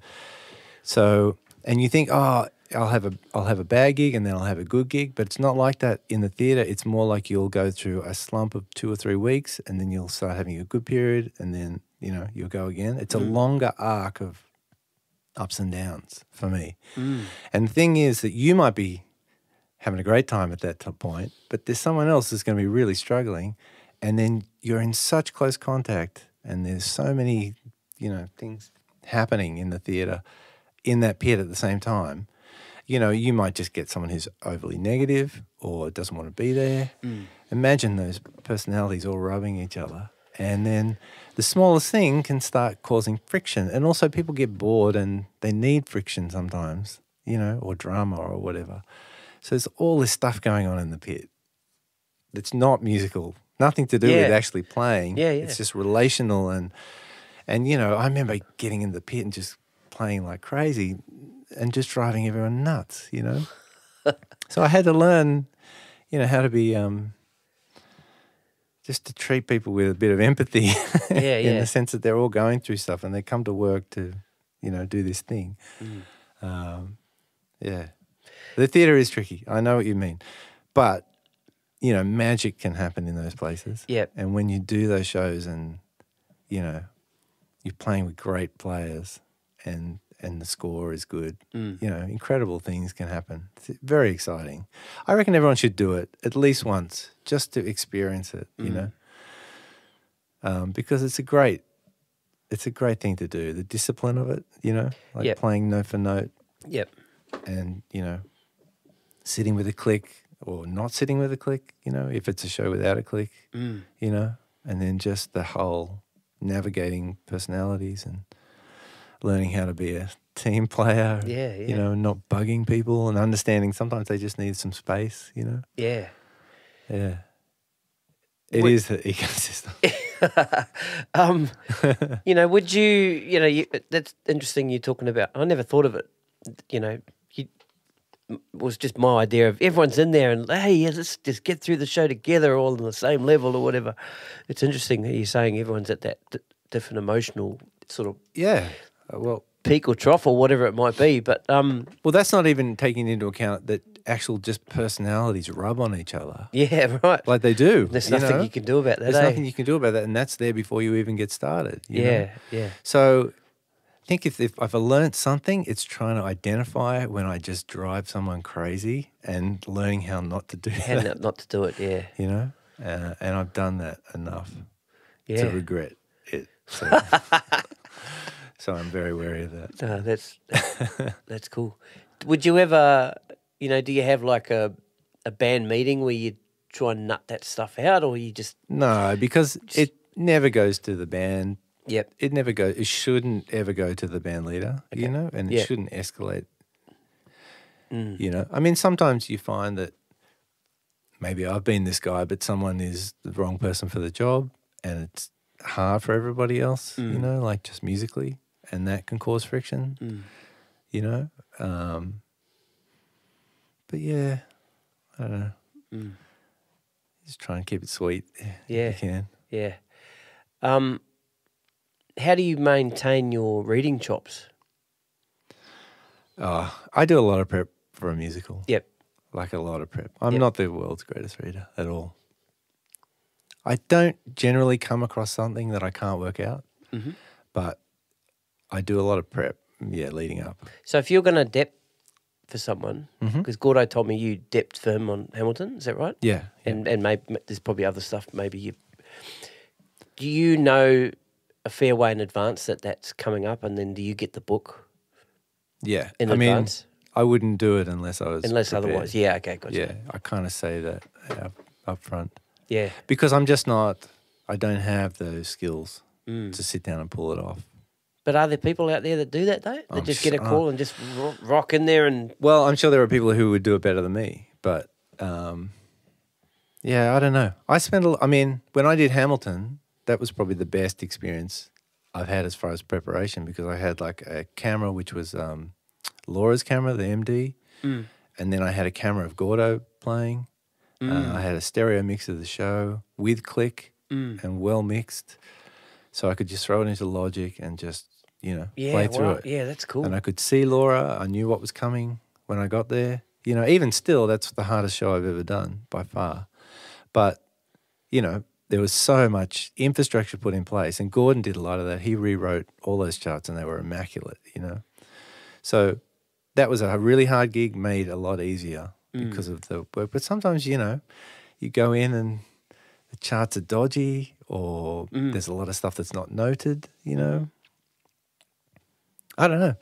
So, and you think, oh, I'll have a bad gig and then I'll have a good gig, but it's not like that in the theatre. It's more like you'll go through a slump of 2 or 3 weeks and then you'll start having a good period and then, you'll go again. It's a longer arc of ups and downs for me. And the thing is that you might be having a great time at that point, but there's someone else that's going to be really struggling and then you're in such close contact and there's so many, things happening in the theatre in that pit at the same time. You might just get someone who's overly negative or doesn't want to be there. Imagine those personalities all rubbing each other. And then the smallest thing can start causing friction. And also people get bored and they need friction sometimes, or drama or whatever. So there's all this stuff going on in the pit that's not musical, nothing to do with actually playing. Yeah. It's just relational. And I remember getting in the pit and just playing like crazy and just driving everyone nuts, So I had to learn, how to be, just to treat people with a bit of empathy in the sense that they're all going through stuff and they come to work to, do this thing. The theatre is tricky. I know what you mean. But, magic can happen in those places. Yep. And when you do those shows and, you're playing with great players and the score is good, incredible things can happen. It's very exciting. I reckon everyone should do it at least once just to experience it, because it's a great thing to do. The discipline of it, like playing note for note. Yep. And, sitting with a click or not sitting with a click, if it's a show without a click, and then just the whole navigating personalities and learning how to be a team player, not bugging people and understanding sometimes they just need some space, Yeah. Yeah. It is the ecosystem. Would you, that's interesting you're talking about. I never thought of it, it was just my idea of everyone's in there and, hey, let's just get through the show together all on the same level or whatever. It's interesting that you're saying everyone's at that different emotional sort of peak or trough or whatever it might be. But well, that's not even taking into account that actual just personalities rub on each other. Yeah, right. Like they do. There's nothing you can do about that. There's nothing you can do about that, and that's there before you even get started. You know? Yeah. So I think if I've learned something, it's trying to identify when I just drive someone crazy and learning how not to do that. Not to do it, yeah. And I've done that enough to regret it. So, so I'm very wary of that. No, that's cool. Would you ever, do you have like a band meeting where you try and nut that stuff out, or you just... No, because it never goes to the band. Yep. It shouldn't ever go to the band leader, and it shouldn't escalate. I mean, sometimes you find that maybe I've been this guy, but someone is the wrong person for the job and it's hard for everybody else, like just musically, and that can cause friction, But yeah, I don't know. Just try and keep it sweet. Yeah. If you can. Yeah. How do you maintain your reading chops? I do a lot of prep for a musical. Yep. like a lot of prep. I'm not the world's greatest reader at all. I don't generally come across something that I can't work out, but I do a lot of prep, leading up. So if you're going to depth for someone, because Gordo told me you depth for him on Hamilton, is that right? Yeah. And maybe there's probably other stuff. Do you know a fair way in advance that that's coming up, and then do you get the book? Yeah. In advance. I wouldn't do it unless I was prepared. Otherwise. Yeah. Okay. Gotcha. Yeah. I kind of say that up front. Yeah. Because I'm just not. I don't have those skills to sit down and pull it off. But are there people out there that do that though? That just get a call and just rock in there and... Well, I'm sure there are people who would do it better than me, but I don't know. When I did Hamilton, that was probably the best experience I've had as far as preparation, because I had like a camera which was Laura's camera, the MD, and then I had a camera of Gordo playing. I had a stereo mix of the show with click and well mixed, so I could just throw it into Logic and just play through it. Yeah, that's cool. And I could see Laura. I knew what was coming when I got there. Even still, that's the hardest show I've ever done by far. But there was so much infrastructure put in place, and Gordon did a lot of that. He rewrote all those charts, and they were immaculate. So that was a really hard gig, made a lot easier because of the work. But sometimes, you go in and the charts are dodgy, or there's a lot of stuff that's not noted, I don't know.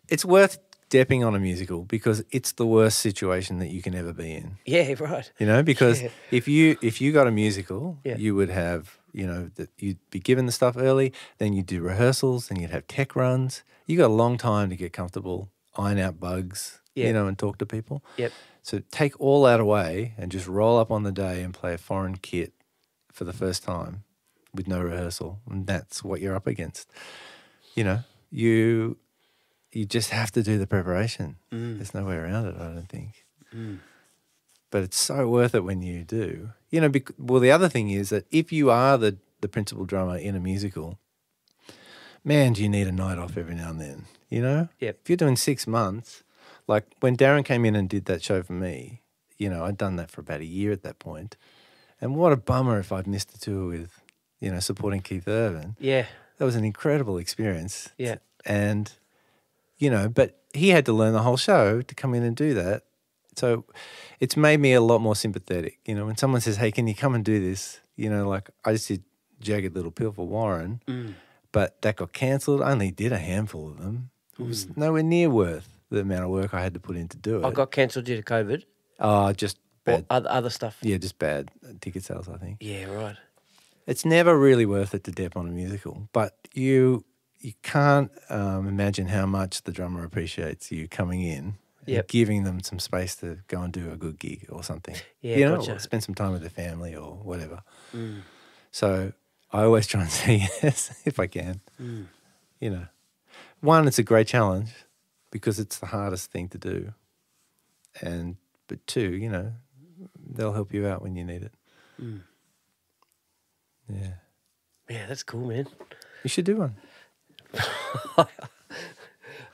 It's worth depping on a musical because it's the worst situation that you can ever be in. Yeah, right. Because if you got a musical, you would have, that you'd be given the stuff early, then you'd do rehearsals, then you'd have tech runs. You got a long time to get comfortable, iron out bugs, and talk to people. Yep. So take all that away and just roll up on the day and play a foreign kit for the first time with no rehearsal, and that's what you're up against. You just have to do the preparation. There's no way around it, I don't think. But it's so worth it when you do. The other thing is that if you are the principal drummer in a musical, man, do you need a night off every now and then, Yep. If you're doing 6 months, like when Darren came in and did that show for me, I'd done that for about a year at that point. And what a bummer if I'd missed a tour with, supporting Keith Urban. Yeah. That was an incredible experience. Yeah. And, but he had to learn the whole show to come in and do that. So it's made me a lot more sympathetic. When someone says, hey, can you come and do this? Like I just did Jagged Little Pill for Warren, but that got cancelled. I only did a handful of them. It was nowhere near worth the amount of work I had to put in to do it. I got cancelled due to COVID. Just bad. Or other stuff. Yeah, just bad ticket sales, I think. Yeah, right. It's never really worth it to dip on a musical, but you can't imagine how much the drummer appreciates you coming in and giving them some space to go and do a good gig or something. Yeah, gotcha. Or spend some time with their family or whatever. So I always try and say yes if I can. One, it's a great challenge because it's the hardest thing to do. But two, they'll help you out when you need it. Yeah. Yeah, that's cool, man. You should do one. I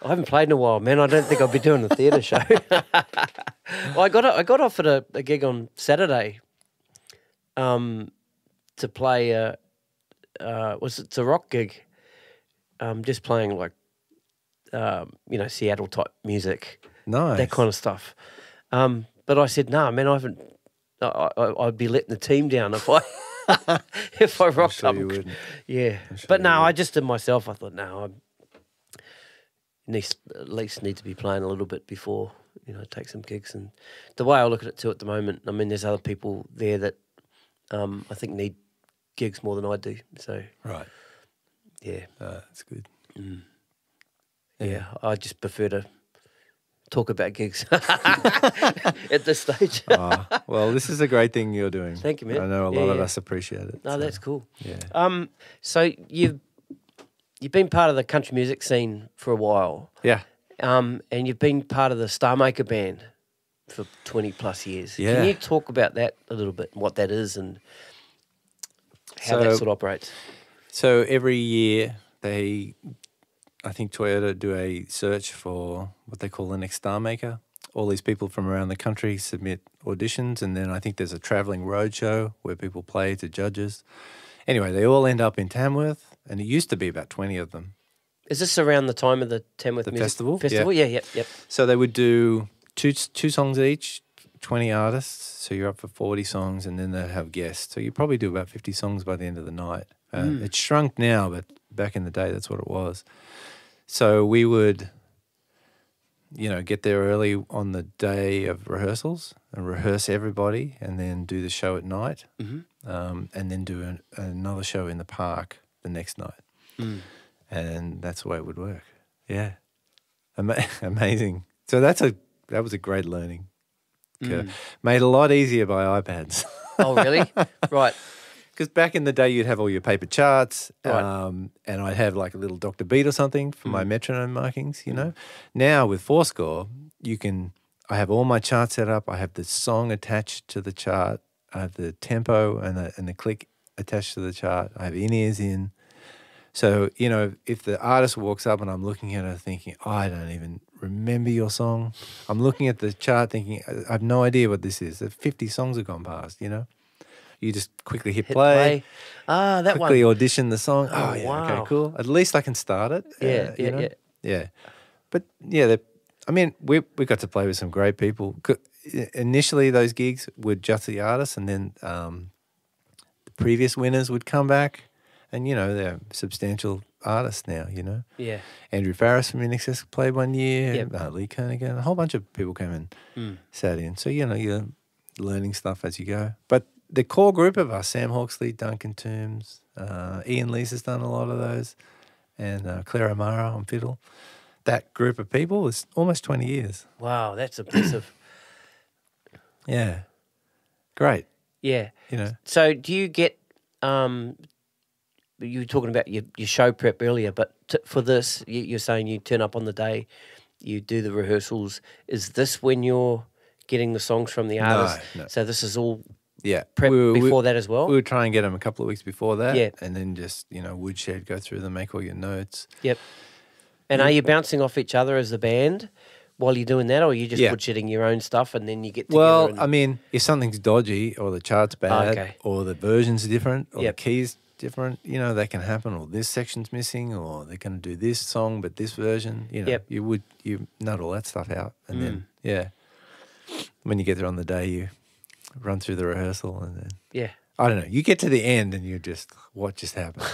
haven't played in a while, man. I don't think I'll be doing a theatre show. Well, I got offered a gig on Saturday to play it's a rock gig. Just playing like Seattle type music. Nice. That kind of stuff. But I said, nah, man, I'd be letting the team down if I if I rocked up. You wouldn't. Yeah. But no, I just did myself. I thought, no, I at least need to be playing a little bit before, take some gigs. And the way I look at it too at the moment, I mean, there's other people there that I think need gigs more than I do. So right. Yeah. That's good. Yeah, I just prefer to talk about gigs at this stage. Well, this is a great thing you're doing. Thank you, man. I know a lot of us appreciate it. No, that's cool. Yeah. So you've been part of the country music scene for a while. Yeah. And you've been part of the Star Maker band for 20 plus years. Yeah. Can you talk about that a little bit, what that is and how that sort of operates? So every year I think Toyota do a search for what they call the next Star Maker, all these people from around the country submit auditions, and then I think there's a travelling roadshow where people play to judges. Anyway, they all end up in Tamworth, and it used to be about 20 of them. Is this around the time of the Tamworth Music festival? Festival? Yeah, yep. So they would do two songs each, 20 artists, so you're up for 40 songs, and then they'd have guests. So you probably do about 50 songs by the end of the night. It's shrunk now, but back in the day, that's what it was. So we would, get there early on the day of rehearsals and rehearse everybody, and then do the show at night, and then do another show in the park the next night. And that's the way it would work. Yeah. Amazing. So that was a great learning curve. Made a lot easier by iPads. Oh, really? Right. Because back in the day, you'd have all your paper charts, Right. and I'd have like a little Dr. Beat or something for my metronome markings, Now with Fourscore, I have all my charts set up. I have the song attached to the chart. I have the tempo and the click attached to the chart. I have in-ears in. So, if the artist walks up and I'm looking at her thinking, I don't even remember your song. I'm looking at the chart thinking, I have no idea what this is. 50 songs have gone past, You just quickly hit play. Ah, that quickly one. audition the song. Oh, yeah, wow. okay, cool. At least I can start it. Yeah. But yeah, we got to play with some great people. Initially, those gigs were just the artists, and then the previous winners would come back, and they're substantial artists now. Yeah. Andrew Farriss from INXS played one year. Yep. Lee Kernaghan, a whole bunch of people came and sat in. So you're learning stuff as you go. But the core group of us, Sam Hawksley, Duncan Toombs, Ian Lees has done a lot of those, and Claire O'Mara on fiddle. That group of people is almost 20 years. Wow, that's impressive. Yeah. Great. Yeah. So do you get, you were talking about your show prep earlier, but for this, you're saying you turn up on the day, you do the rehearsals. Is this when you're getting the songs from the artist? No. So this is all prep before that as well? We would try and get them a couple of weeks before that. Yeah. And then just, woodshed, go through them, make all your notes. Yep. And are you bouncing off each other as a band while you're doing that, or are you just woodshedding your own stuff and then you get together? Well, if something's dodgy or the chart's bad or the version's different or the key's different, that can happen, or this section's missing, or they're going to do this song but this version, you nut all that stuff out. And then, when you get there on the day, you run through the rehearsal and then, I don't know, you get to the end and you just, what just happened?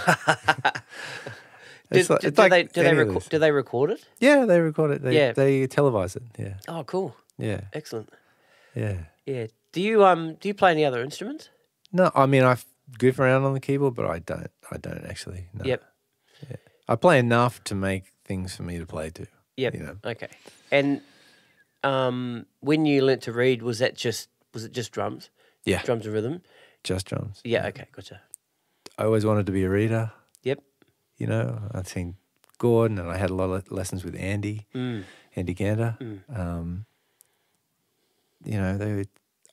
Do they record it? Yeah, they record it. They televise it. Yeah. Oh, cool. Yeah. Excellent. Yeah. Yeah. Do you play any other instruments? No, I goof around on the keyboard, but I don't actually. No. Yep. Yeah. I play enough to make things for me to play to. Yep. Okay. And when you learnt to read, was it just drums? Yeah. Drums and rhythm? Just drums. Yeah, okay, gotcha. I always wanted to be a reader. Yep. I'd seen Gordon, and I had a lot of lessons with Andy Gander.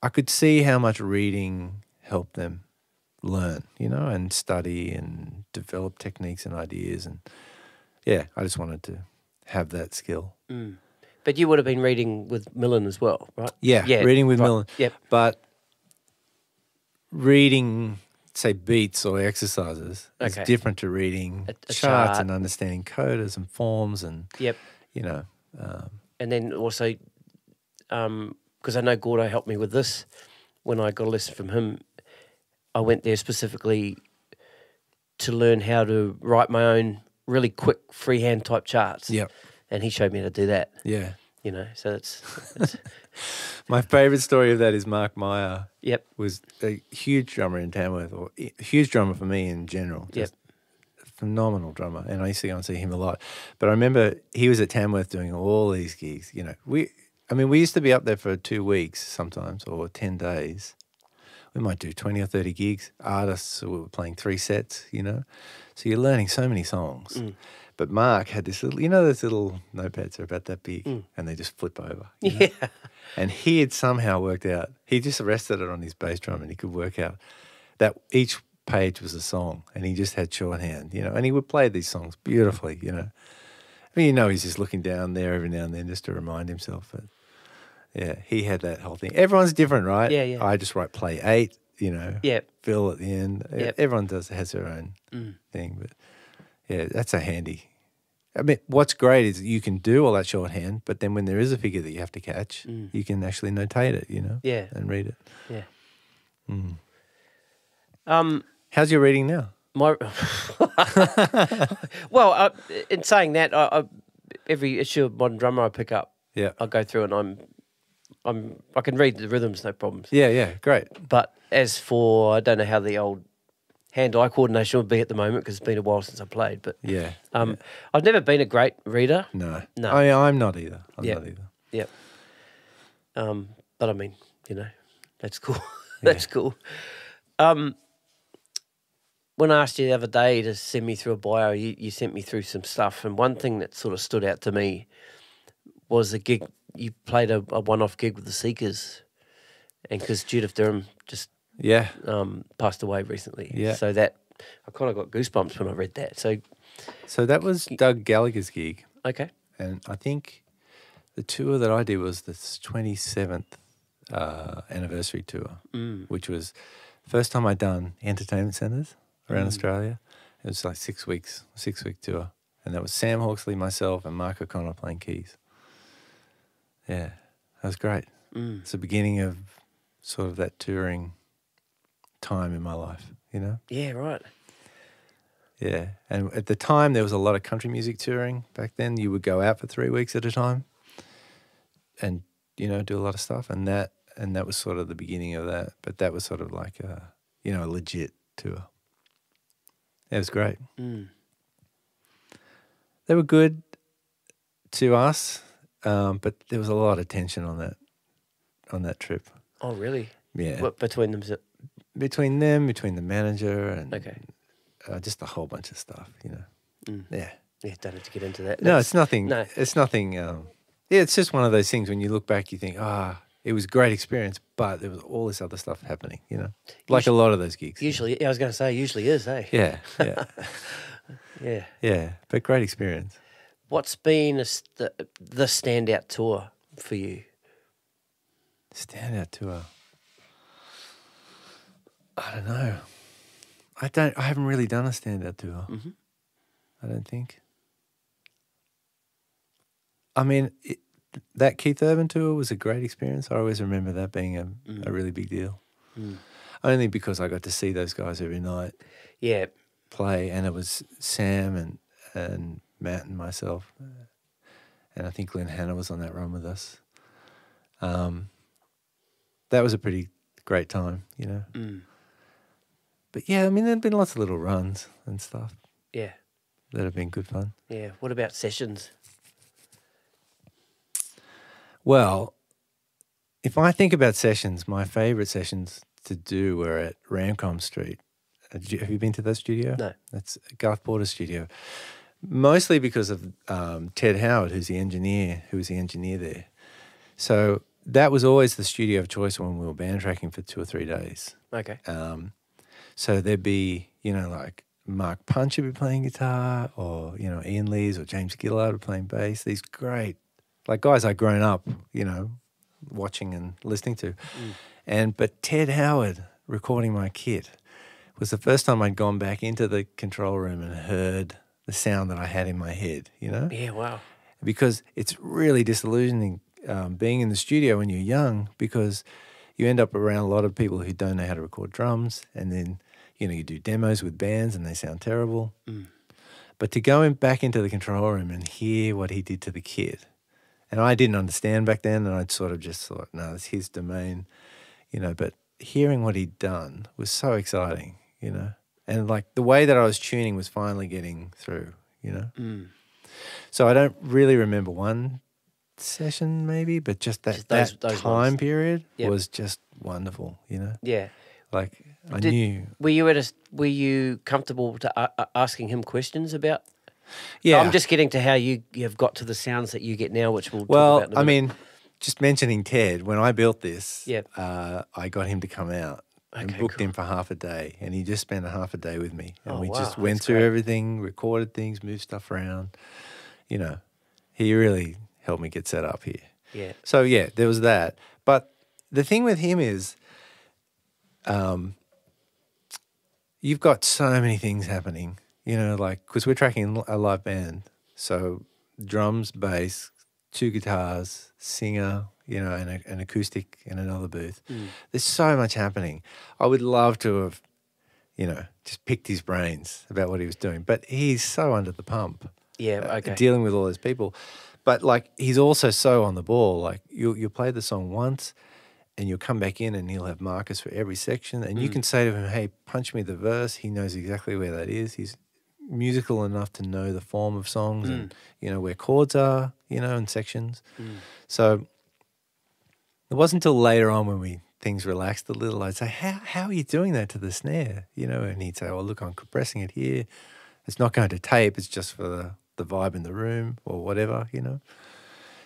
I could see how much reading helped them learn, and study and develop techniques and ideas. And I just wanted to have that skill. But you would have been reading with Millen as well, right? Yeah, reading with Millen. Yep. But reading, say, beats or exercises is different to reading a charts chart. and understanding coders and forms and, and then also, because I know Gordo helped me with this when I got a lesson from him, I went there specifically to learn how to write my own really quick freehand type charts. Yep. And he showed me how to do that. Yeah. So it's My favourite story of that is Mark Meyer. Yep. Was a huge drummer in Tamworth, or a huge drummer for me in general. Just a phenomenal drummer, and I used to go and see him a lot. But I remember he was at Tamworth doing all these gigs. We used to be up there for 2 weeks sometimes, or 10 days. We might do 20 or 30 gigs. Artists who were playing 3 sets, So you're learning so many songs. But Mark had this little, those little notepads are about that big, and they just flip over. Yeah. And he had somehow worked out, he just rested it on his bass drum, and he could work out that each page was a song, and he just had shorthand, and he would play these songs beautifully, he's just looking down there every now and then just to remind himself that, Yeah, he had that whole thing. Everyone's different, right? Yeah, yeah. I just write play 8, Yeah. fill at the end. Yep. Everyone has their own thing. But, yeah, that's a handy. I mean, what's great is you can do all that shorthand, but then when there is a figure that you have to catch, you can actually notate it, Yeah. and read it. Yeah. How's your reading now? My well, in saying that, every issue of Modern Drummer I pick up, Yeah. I go through and I can read the rhythms, no problems. Yeah, great. But as for, I don't know how the old hand-eye coordination would be at the moment because it's been a while since I played. But Yeah. I've never been a great reader. No. No. I'm not either. I'm Yep. not either. Yep. But I mean, that's cool. That's cool. When I asked you the other day to send me through a bio, you sent me through some stuff, and one thing that sort of stood out to me was a gig. You played a one-off gig with the Seekers, and because Judith Durham just Yeah. passed away recently. Yeah. So that I kind of got goosebumps when I read that. So that was Doug Gallagher's gig. okay, And I think the tour that I did was the 27th anniversary tour, which was the first time I'd done entertainment centres around Australia. It was like 6 weeks, 6-week tour. And that was Sam Hawksley, myself, and Mark O'Connor playing keys. Yeah, that was great. It's the beginning of sort of that touring time in my life, yeah, right. Yeah, and at the time there was a lot of country music touring. Back then you would go out for 3 weeks at a time and, do a lot of stuff. And that was sort of the beginning of that. But that was sort of like a legit tour. It was great. They were good to us, but there was a lot of tension on that trip. Oh, really? Yeah. What, between them? Between them, between the manager and Okay. Just a whole bunch of stuff, Yeah. Yeah, don't have to get into that. No, it's nothing. No. It's nothing. It's just one of those things when you look back, you think, it was a great experience, but there was all this other stuff happening, like a lot of those gigs. Usually, I was going to say, usually is, eh? Yeah. Yeah. Yeah, but great experience. What's been the standout tour for you? Standout tour. I don't know. I haven't really done a standout tour. I don't think. I mean, that Keith Urban tour was a great experience. I always remember that being a really big deal. Only because I got to see those guys every night. Yeah. Play, and it was Sam and Matt and myself, and I think Glenn Hanna was on that run with us. That was a pretty great time, But yeah, I mean, there've been lots of little runs and stuff. Yeah. That have been good fun. Yeah. What about sessions? Well, if I think about sessions, my favourite sessions to do were at Ramcom Street. Have you been to that studio? No. That's Garth Porter's studio. Mostly because of Ted Howard, who was the engineer there. So that was always the studio of choice when we were band tracking for 2 or 3 days. Okay. So there'd be, like Mark Punch would be playing guitar, or, Ian Lees or James Gillard would be playing bass. These great, like guys I'd grown up, watching and listening to. But Ted Howard recording my kit was the first time I'd gone back into the control room and heard the sound that I had in my head, Yeah, wow. Because it's really disillusioning being in the studio when you're young, because you end up around a lot of people who don't know how to record drums, and then, you do demos with bands and they sound terrible. But to go back into the control room and hear what he did to the kit, and I didn't understand back then, and I'd sort of just thought, no, it's his domain, but hearing what he'd done was so exciting, and like the way that I was tuning was finally getting through, So I don't really remember one session maybe, but just that those time ones. period Yep. was just wonderful, Yeah. Like I knew. Were you comfortable to asking him questions about? Yeah. I'm just getting to how you've got to the sounds that you get now, which we'll talk Well, about in a I minute. mean, just mentioning Ted, when I built this, Yep. I got him to come out and Okay, booked cool. him for half a day, and he just spent a half a day with me, and Oh, we wow, just went that's through great. everything, recorded things, moved stuff around. He really helped me get set up here. Yeah. So, yeah, there was that. But the thing with him is you've got so many things happening, you know, like, because we're tracking a live band. So drums, bass, 2 guitars, singer, you know, and an acoustic in another booth. There's so much happening. I would love to have, you know, just picked his brains about what he was doing. But he's so under the pump. Yeah, okay. Dealing with all those people. But, like, he's also so on the ball. Like, you'll play the song once and you'll come back in and he'll have markers for every section. And you can say to him, hey, punch me the verse. He knows exactly where that is. He's musical enough to know the form of songs and, you know, where chords are, you know, and sections. So it wasn't until later on when things relaxed a little, I'd say, how are you doing that to the snare? You know, and he'd say, oh, look, I'm compressing it here. It's not going to tape. It's just for the vibe in the room or whatever, you know.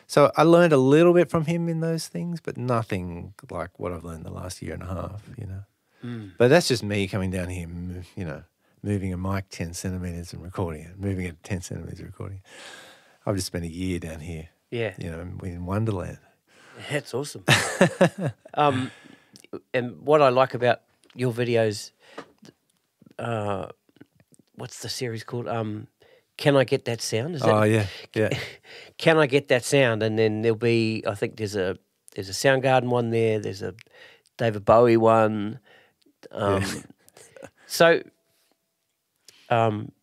So I learned a little bit from him in those things, but nothing like what I've learned the last year and a half, you know. But that's just me coming down here, you know, moving a mic 10 centimetres and recording it, moving it 10 centimetres and recording it. I've just spent a year down here, Yeah. you know, in Wonderland. That's awesome. And what I like about your videos, what's the series called? Can I Get That Sound? Is that, Oh, yeah, yeah. Can I Get That Sound? And then there'll be, I think there's a Soundgarden one there. There's a David Bowie one. So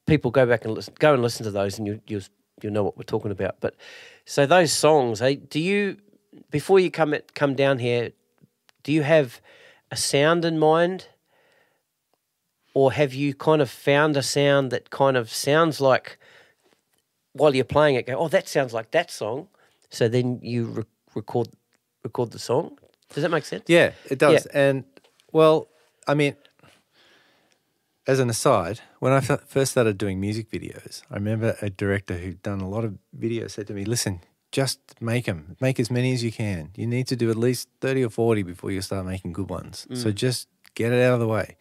people go back and listen to those, and you'll know what we're talking about. But so those songs, do you, before you come down here, do you have a sound in mind, or have you kind of found a sound that kind of sounds like, while you're playing it, go, oh, that sounds like that song. So then you record the song. Does that make sense? Yeah, it does. Yeah. And, well, I mean, as an aside, when I first started doing music videos, I remember a director who'd done a lot of videos said to me, listen, just make them. Make as many as you can. You need to do at least 30 or 40 before you start making good ones. So just get it out of the way.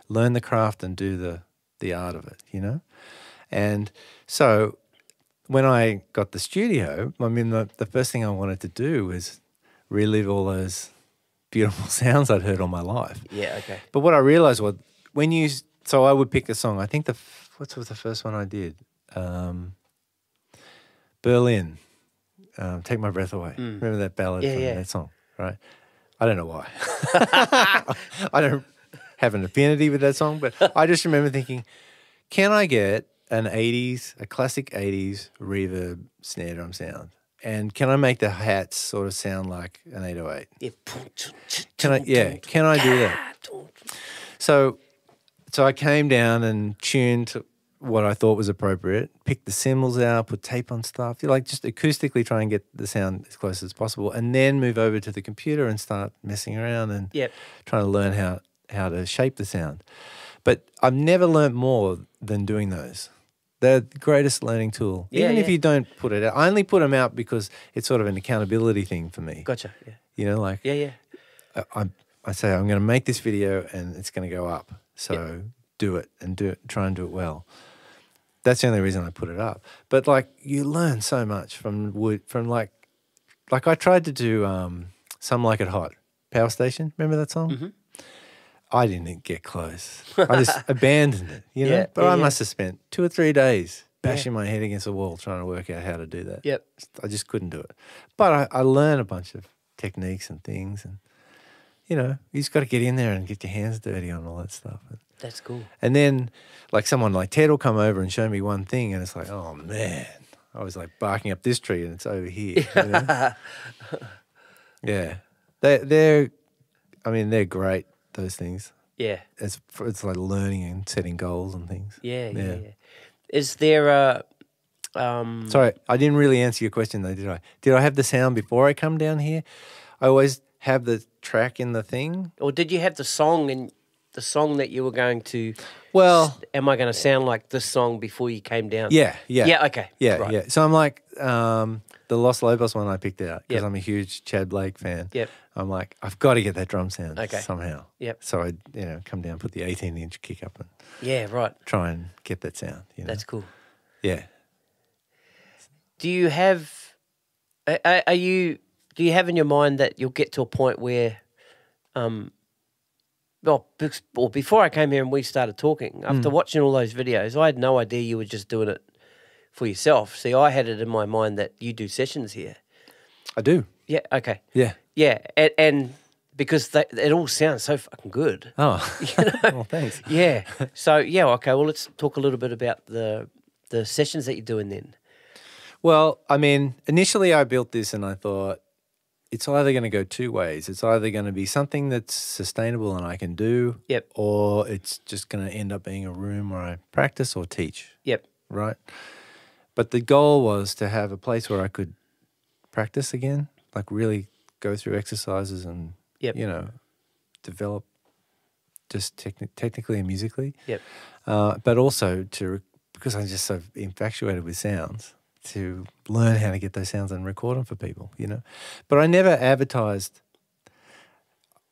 Learn the craft and do the art of it, you know? And so when I got the studio, I mean, the first thing I wanted to do was relive all those beautiful sounds I'd heard all my life. Yeah, okay. But what I realized was so I would pick a song. I think what was the first one I did? Berlin, Take My Breath Away. Remember that ballad from that song, right? I don't know why. I don't have an affinity with that song, but I just remember thinking, can I get a classic 80s reverb snare drum sound? And can I make the hats sort of sound like an 808? Yeah. Can I do that? So I came down and tuned what I thought was appropriate, picked the cymbals out, put tape on stuff, like just acoustically try and get the sound as close as possible, and then move over to the computer and start messing around and trying to learn how to shape the sound. But I've never learnt more than doing those. They're the greatest learning tool. Even if you don't put it out. I only put them out because it's sort of an accountability thing for me. Gotcha, yeah. You know, like I say I'm going to make this video and it's going to go up. So do it and try and do it well. That's the only reason I put it up. But like you learn so much from like I tried to do Some Like It Hot, Power Station. Remember that song? Mm-hmm. I didn't get close. I just abandoned it, you know. But I must have spent 2 or 3 days bashing my head against a wall trying to work out how to do that. Yep. I just couldn't do it. But I learned a bunch of techniques and things, and you know, you just got to get in there and get your hands dirty on all that stuff. That's cool. And then, like someone like Ted will come over and show me one thing, and it's like, oh man, I was like barking up this tree and it's over here. You know? Yeah, they're great. Those things. Yeah. It's like learning and setting goals and things. Yeah. Is there a Sorry, I didn't really answer your question though, did I? Did I have the sound before I come down here? I always have the track in the thing. Or did you have the song that you were going to am I going to sound like this song before you came down? Yeah. Yeah, okay. Yeah, right. yeah. So I'm like the Los Lobos one I picked out because I'm a huge Chad Blake fan. Yep. I'm like, I've got to get that drum sound somehow. Yep. So I, come down, put the 18-inch kick up and try and get that sound. You know? That's cool. Yeah. Do you have? Are you do you have in your mind that you'll get to a point where, or before I came here and we started talking, after watching all those videos, I had no idea you were just doing it for yourself. See, I had it in my mind that you do sessions here. I do. Yeah, okay. Yeah. Yeah, and because it all sounds so fucking good. Oh, You know? well, thanks. Yeah. So, yeah, okay, well, let's talk a little bit about the sessions that you're doing then. Well, I mean, initially I built this and I thought it's either going to go two ways. It's either going to be something that's sustainable and I can do, Yep. or it's just going to end up being a room where I practice or teach. Yep. Right? But the goal was to have a place where I could practice again, like really go through exercises and, Yep. you know, develop just technically and musically. Yep. But also because I'm just so infatuated with sounds, to learn how to get those sounds and record them for people, you know. But I never advertised.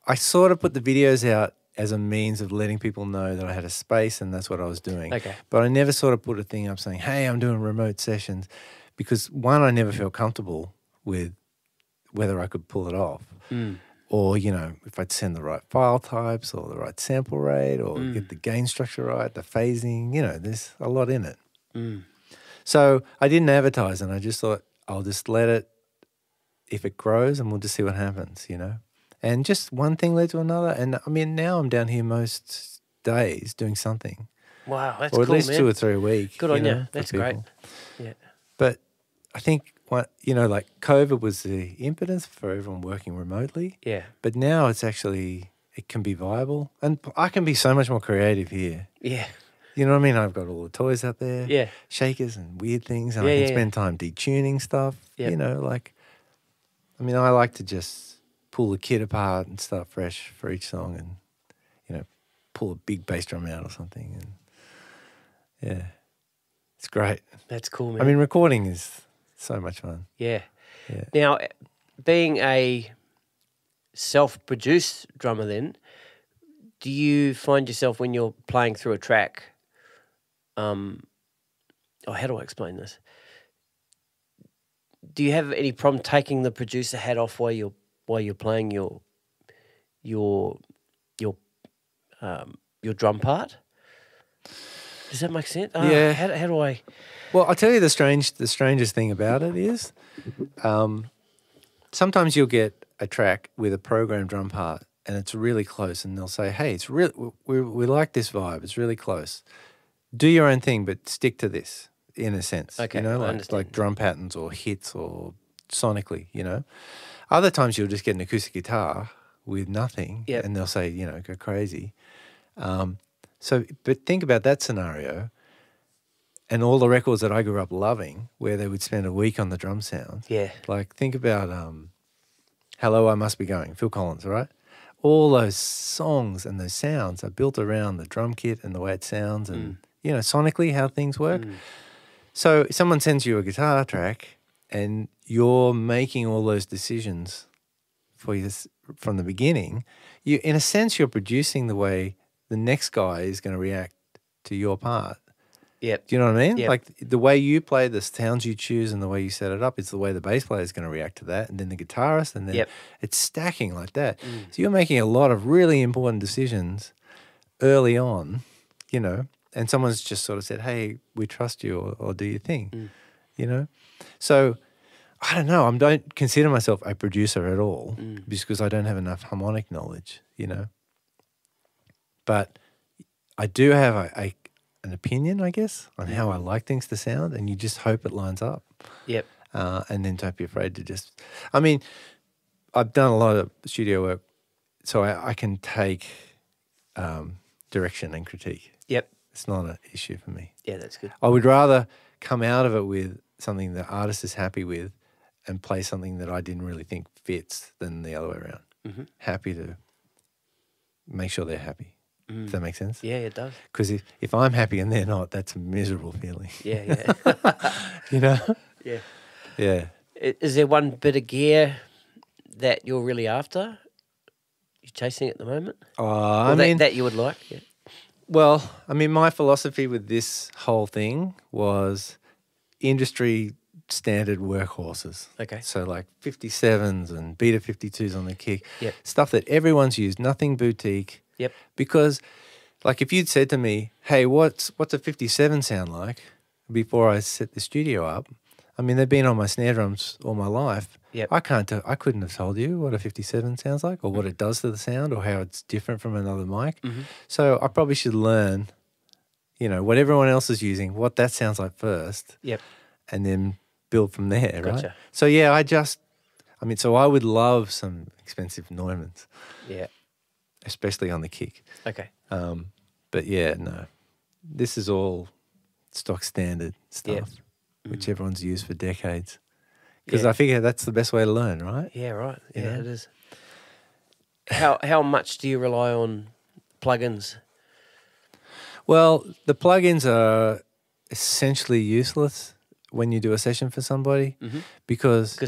I sort of put the videos out as a means of letting people know that I had a space and that's what I was doing. Okay. But I never sort of put a thing up saying, hey, I'm doing remote sessions, because one, I never felt comfortable with whether I could pull it off. Or, you know, if I'd send the right file types or the right sample rate or get the gain structure right, the phasing, you know, there's a lot in it. So I didn't advertise, and I just thought I'll just let it, if it grows, and we'll just see what happens, you know. And just one thing led to another. And, I mean, now I'm down here most days doing something. Wow, that's cool, cool, or at least man. 2 or 3 a week. Good on know, you. That's great. Yeah. But I think, you know, like COVID was the impetus for everyone working remotely. Yeah. But now it's actually, it can be viable. And I can be so much more creative here. Yeah. You know what I mean? I've got all the toys up there. Yeah. Shakers and weird things. And Yeah, I can yeah, spend time detuning stuff. Yep. You know, like, I mean, I like to just pull the kit apart and start fresh for each song and, you know, pull a big bass drum out or something. And yeah, it's great. That's cool, man. I mean, recording is so much fun. Yeah. Yeah. Now, being a self-produced drummer then, do you find yourself when you're playing through a track, how do I explain this? Do you have any problem taking the producer hat off while you're playing your drum part? Does that make sense? Yeah. How do I? Well, I'll tell you the strangest thing about it is sometimes you'll get a track with a programmed drum part and it's really close, and they'll say, hey, it's really, we like this vibe, it's really close. Do your own thing, but stick to this, in a sense. Okay, you know, I understand. like drum patterns or hits or sonically, you know. Other times you'll just get an acoustic guitar with nothing, Yep. and they'll say, you know, go crazy. But think about that scenario and all the records that I grew up loving where they would spend a week on the drum sound. Yeah. Like, think about Hello, I Must Be Going, Phil Collins, right? All those songs and those sounds are built around the drum kit and the way it sounds and, you know, sonically how things work. So if someone sends you a guitar track and you're making all those decisions for you from the beginning, in a sense, you're producing the way the next guy is going to react to your part. Yep. Do you know what I mean? Yep. Like the way you play, the sounds you choose and the way you set it up, it's the way the bass player is going to react to that, and then the guitarist, and then Yep. it's stacking like that. So you're making a lot of really important decisions early on, you know, and someone's just sort of said, hey, we trust you, or do your thing, you know? So I don't know. I don't consider myself a producer at all because I don't have enough harmonic knowledge, you know. But I do have an opinion, I guess, on how I like things to sound, and you just hope it lines up. Yep. And then don't be afraid to just, I mean, I've done a lot of studio work, so I can take direction and critique. Yep. It's not an issue for me. Yeah, that's good. I would rather come out of it with something the artist is happy with and play something that I didn't really think fits than the other way around. Happy to make sure they're happy. Does that make sense? Yeah, it does. Because if I'm happy and they're not, that's a miserable feeling. Yeah, yeah. You know? Yeah. Yeah. Is there one bit of gear that you're really after? You're chasing at the moment? I mean, that you would like? Yeah. well, I mean, my philosophy with this whole thing was industry standard workhorses. Okay. So like 57s and Beta 52s on the kick. Yep. Stuff that everyone's used, nothing boutique. Yep. Because like if you'd said to me, hey, what's a 57 sound like before I set the studio up? I mean, they've been on my snare drums all my life. Yep. I couldn't have told you what a 57 sounds like or what it does to the sound or how it's different from another mic. Mm-hmm. So I probably should learn, you know, what everyone else is using, what that sounds like first. Yep. And then build from there, Gotcha. right? So yeah, so I would love some expensive Neumanns. Yeah. Especially on the kick. Okay. But yeah, no. This is all stock standard stuff, which everyone's used for decades. Because I figure that's the best way to learn, right? Yeah, right. You Yeah, know? it is. How much do you rely on plugins? Well, the plugins are essentially useless when you do a session for somebody because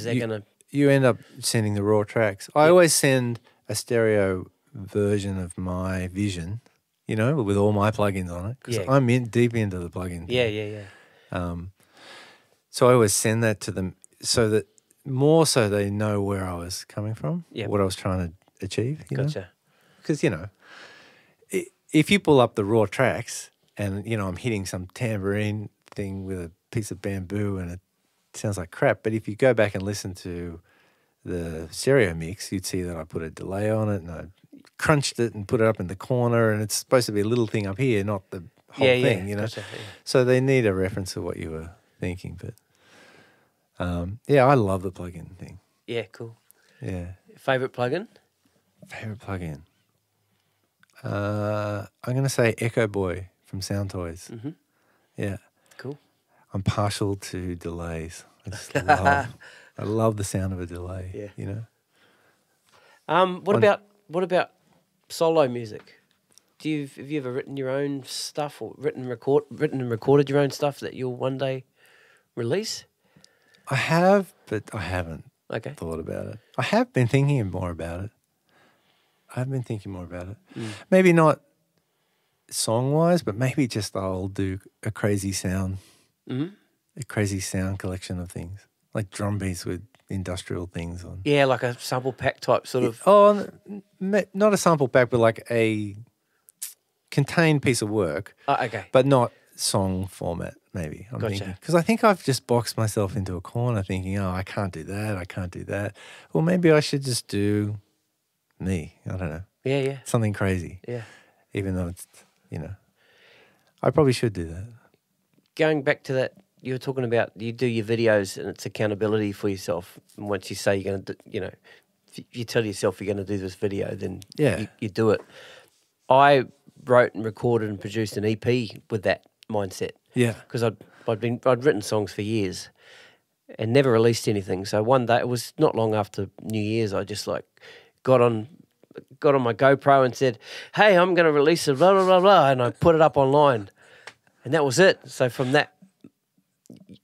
you end up sending the raw tracks. I always send a stereo version of my Vision, you know, with all my plugins on it because I'm deep into the plugin thing. Yeah. So I always send that to them so that more so they know where I was coming from, what I was trying to achieve. You know? Because, you know, if you pull up the raw tracks and, you know, I'm hitting some tambourine thing with a piece of bamboo and it sounds like crap, but if you go back and listen to the stereo mix, you'd see that I put a delay on it and I crunched it and put it up in the corner and it's supposed to be a little thing up here, not the whole thing, you know. So they need a reference to what you were thinking, but I love the plugin thing. Yeah, cool. Yeah. Favorite plugin? Favorite plugin? I'm going to say Echo Boy from Sound Toys. Mm-hmm. Yeah. Cool. I'm partial to delays. I just love I love the sound of a delay, you know. What about solo music? Have you ever written your own stuff or written and recorded your own stuff that you'll one day release? I have, but I haven't thought about it. I have been thinking more about it. Maybe not song-wise, but maybe just I'll do a crazy sound collection of things, like drum beats with industrial things on. Yeah, like a sample pack type sort of. Oh, not a sample pack, but like a contained piece of work. Oh, okay. But not song format, maybe. I'm thinking. Because I think I've just boxed myself into a corner thinking, oh, I can't do that. Well, maybe I should just do me. I don't know. Yeah. Something crazy. Yeah. Even though it's, you know, I probably should do that. Going back to that, you were talking about you do your videos and it's accountability for yourself. And once you say you're going to, you know, if you tell yourself you're going to do this video, then you do it. I wrote and recorded and produced an EP with that mindset. Yeah. Because I'd written songs for years and never released anything. So one day, it was not long after New Year's, I just like got on my GoPro and said, hey, I'm going to release a blah, blah, blah, blah, and I put it up online. And that was it. So from that,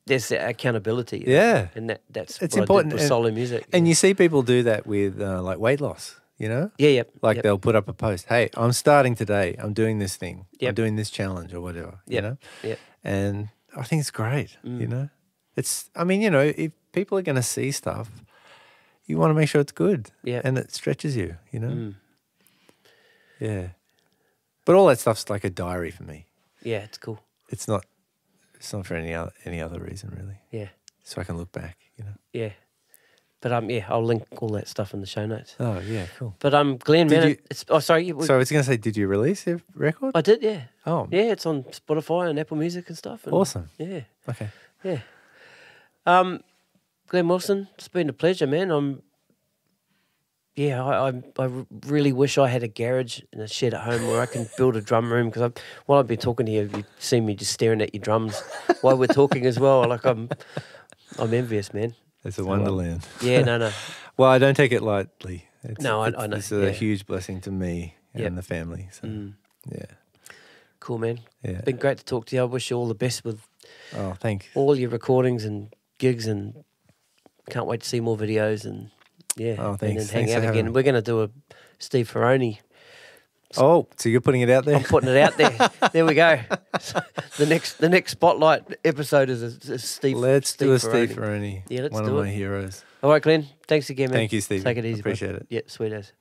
there's the accountability. Yeah. And that's it's what important. I did with solo music. And you see people do that with like weight loss, you know? Yeah. Like they'll put up a post, hey, I'm starting today. I'm doing this thing. I'm doing this challenge or whatever, you know? Yeah. And I think it's great, you know? I mean, you know, if people are going to see stuff, you want to make sure it's good. Yeah. And it stretches you, you know? Yeah. But all that stuff's like a diary for me. Yeah, it's cool. It's not for any other reason, really. Yeah. So I can look back, you know? Yeah. But I'll link all that stuff in the show notes. Oh, yeah, cool. But Glenn, sorry. So I was going to say, did you release a record? I did, yeah. Oh. Yeah, it's on Spotify and Apple Music and stuff. And awesome. Yeah. Okay. Yeah. Glenn Wilson, it's been a pleasure, man. I really wish I had a garage and a shed at home where I can build a drum room because while I've been talking to you, you've seen me just staring at your drums while we're talking as well. Like I'm envious, man. It's a wonderland. Yeah, no. Well, I don't take it lightly. I know. It's a huge blessing to me and the family. So, yeah. Cool, man. Yeah. Been great to talk to you. I wish you all the best with thanks. all your recordings and gigs, and can't wait to see more videos and thanks. And then hang out again. We're going to do a Steve Ferroni Oh, so you're putting it out there? I'm putting it out there. There we go. The next spotlight episode is Steve. Let's do a Steve Ferroni. Ferroni. Yeah, let's one do of it. my heroes. All right, Glenn. Thanks again, man. Thank you, Steve. Take it easy. Appreciate bud. it. Yeah, sweet as.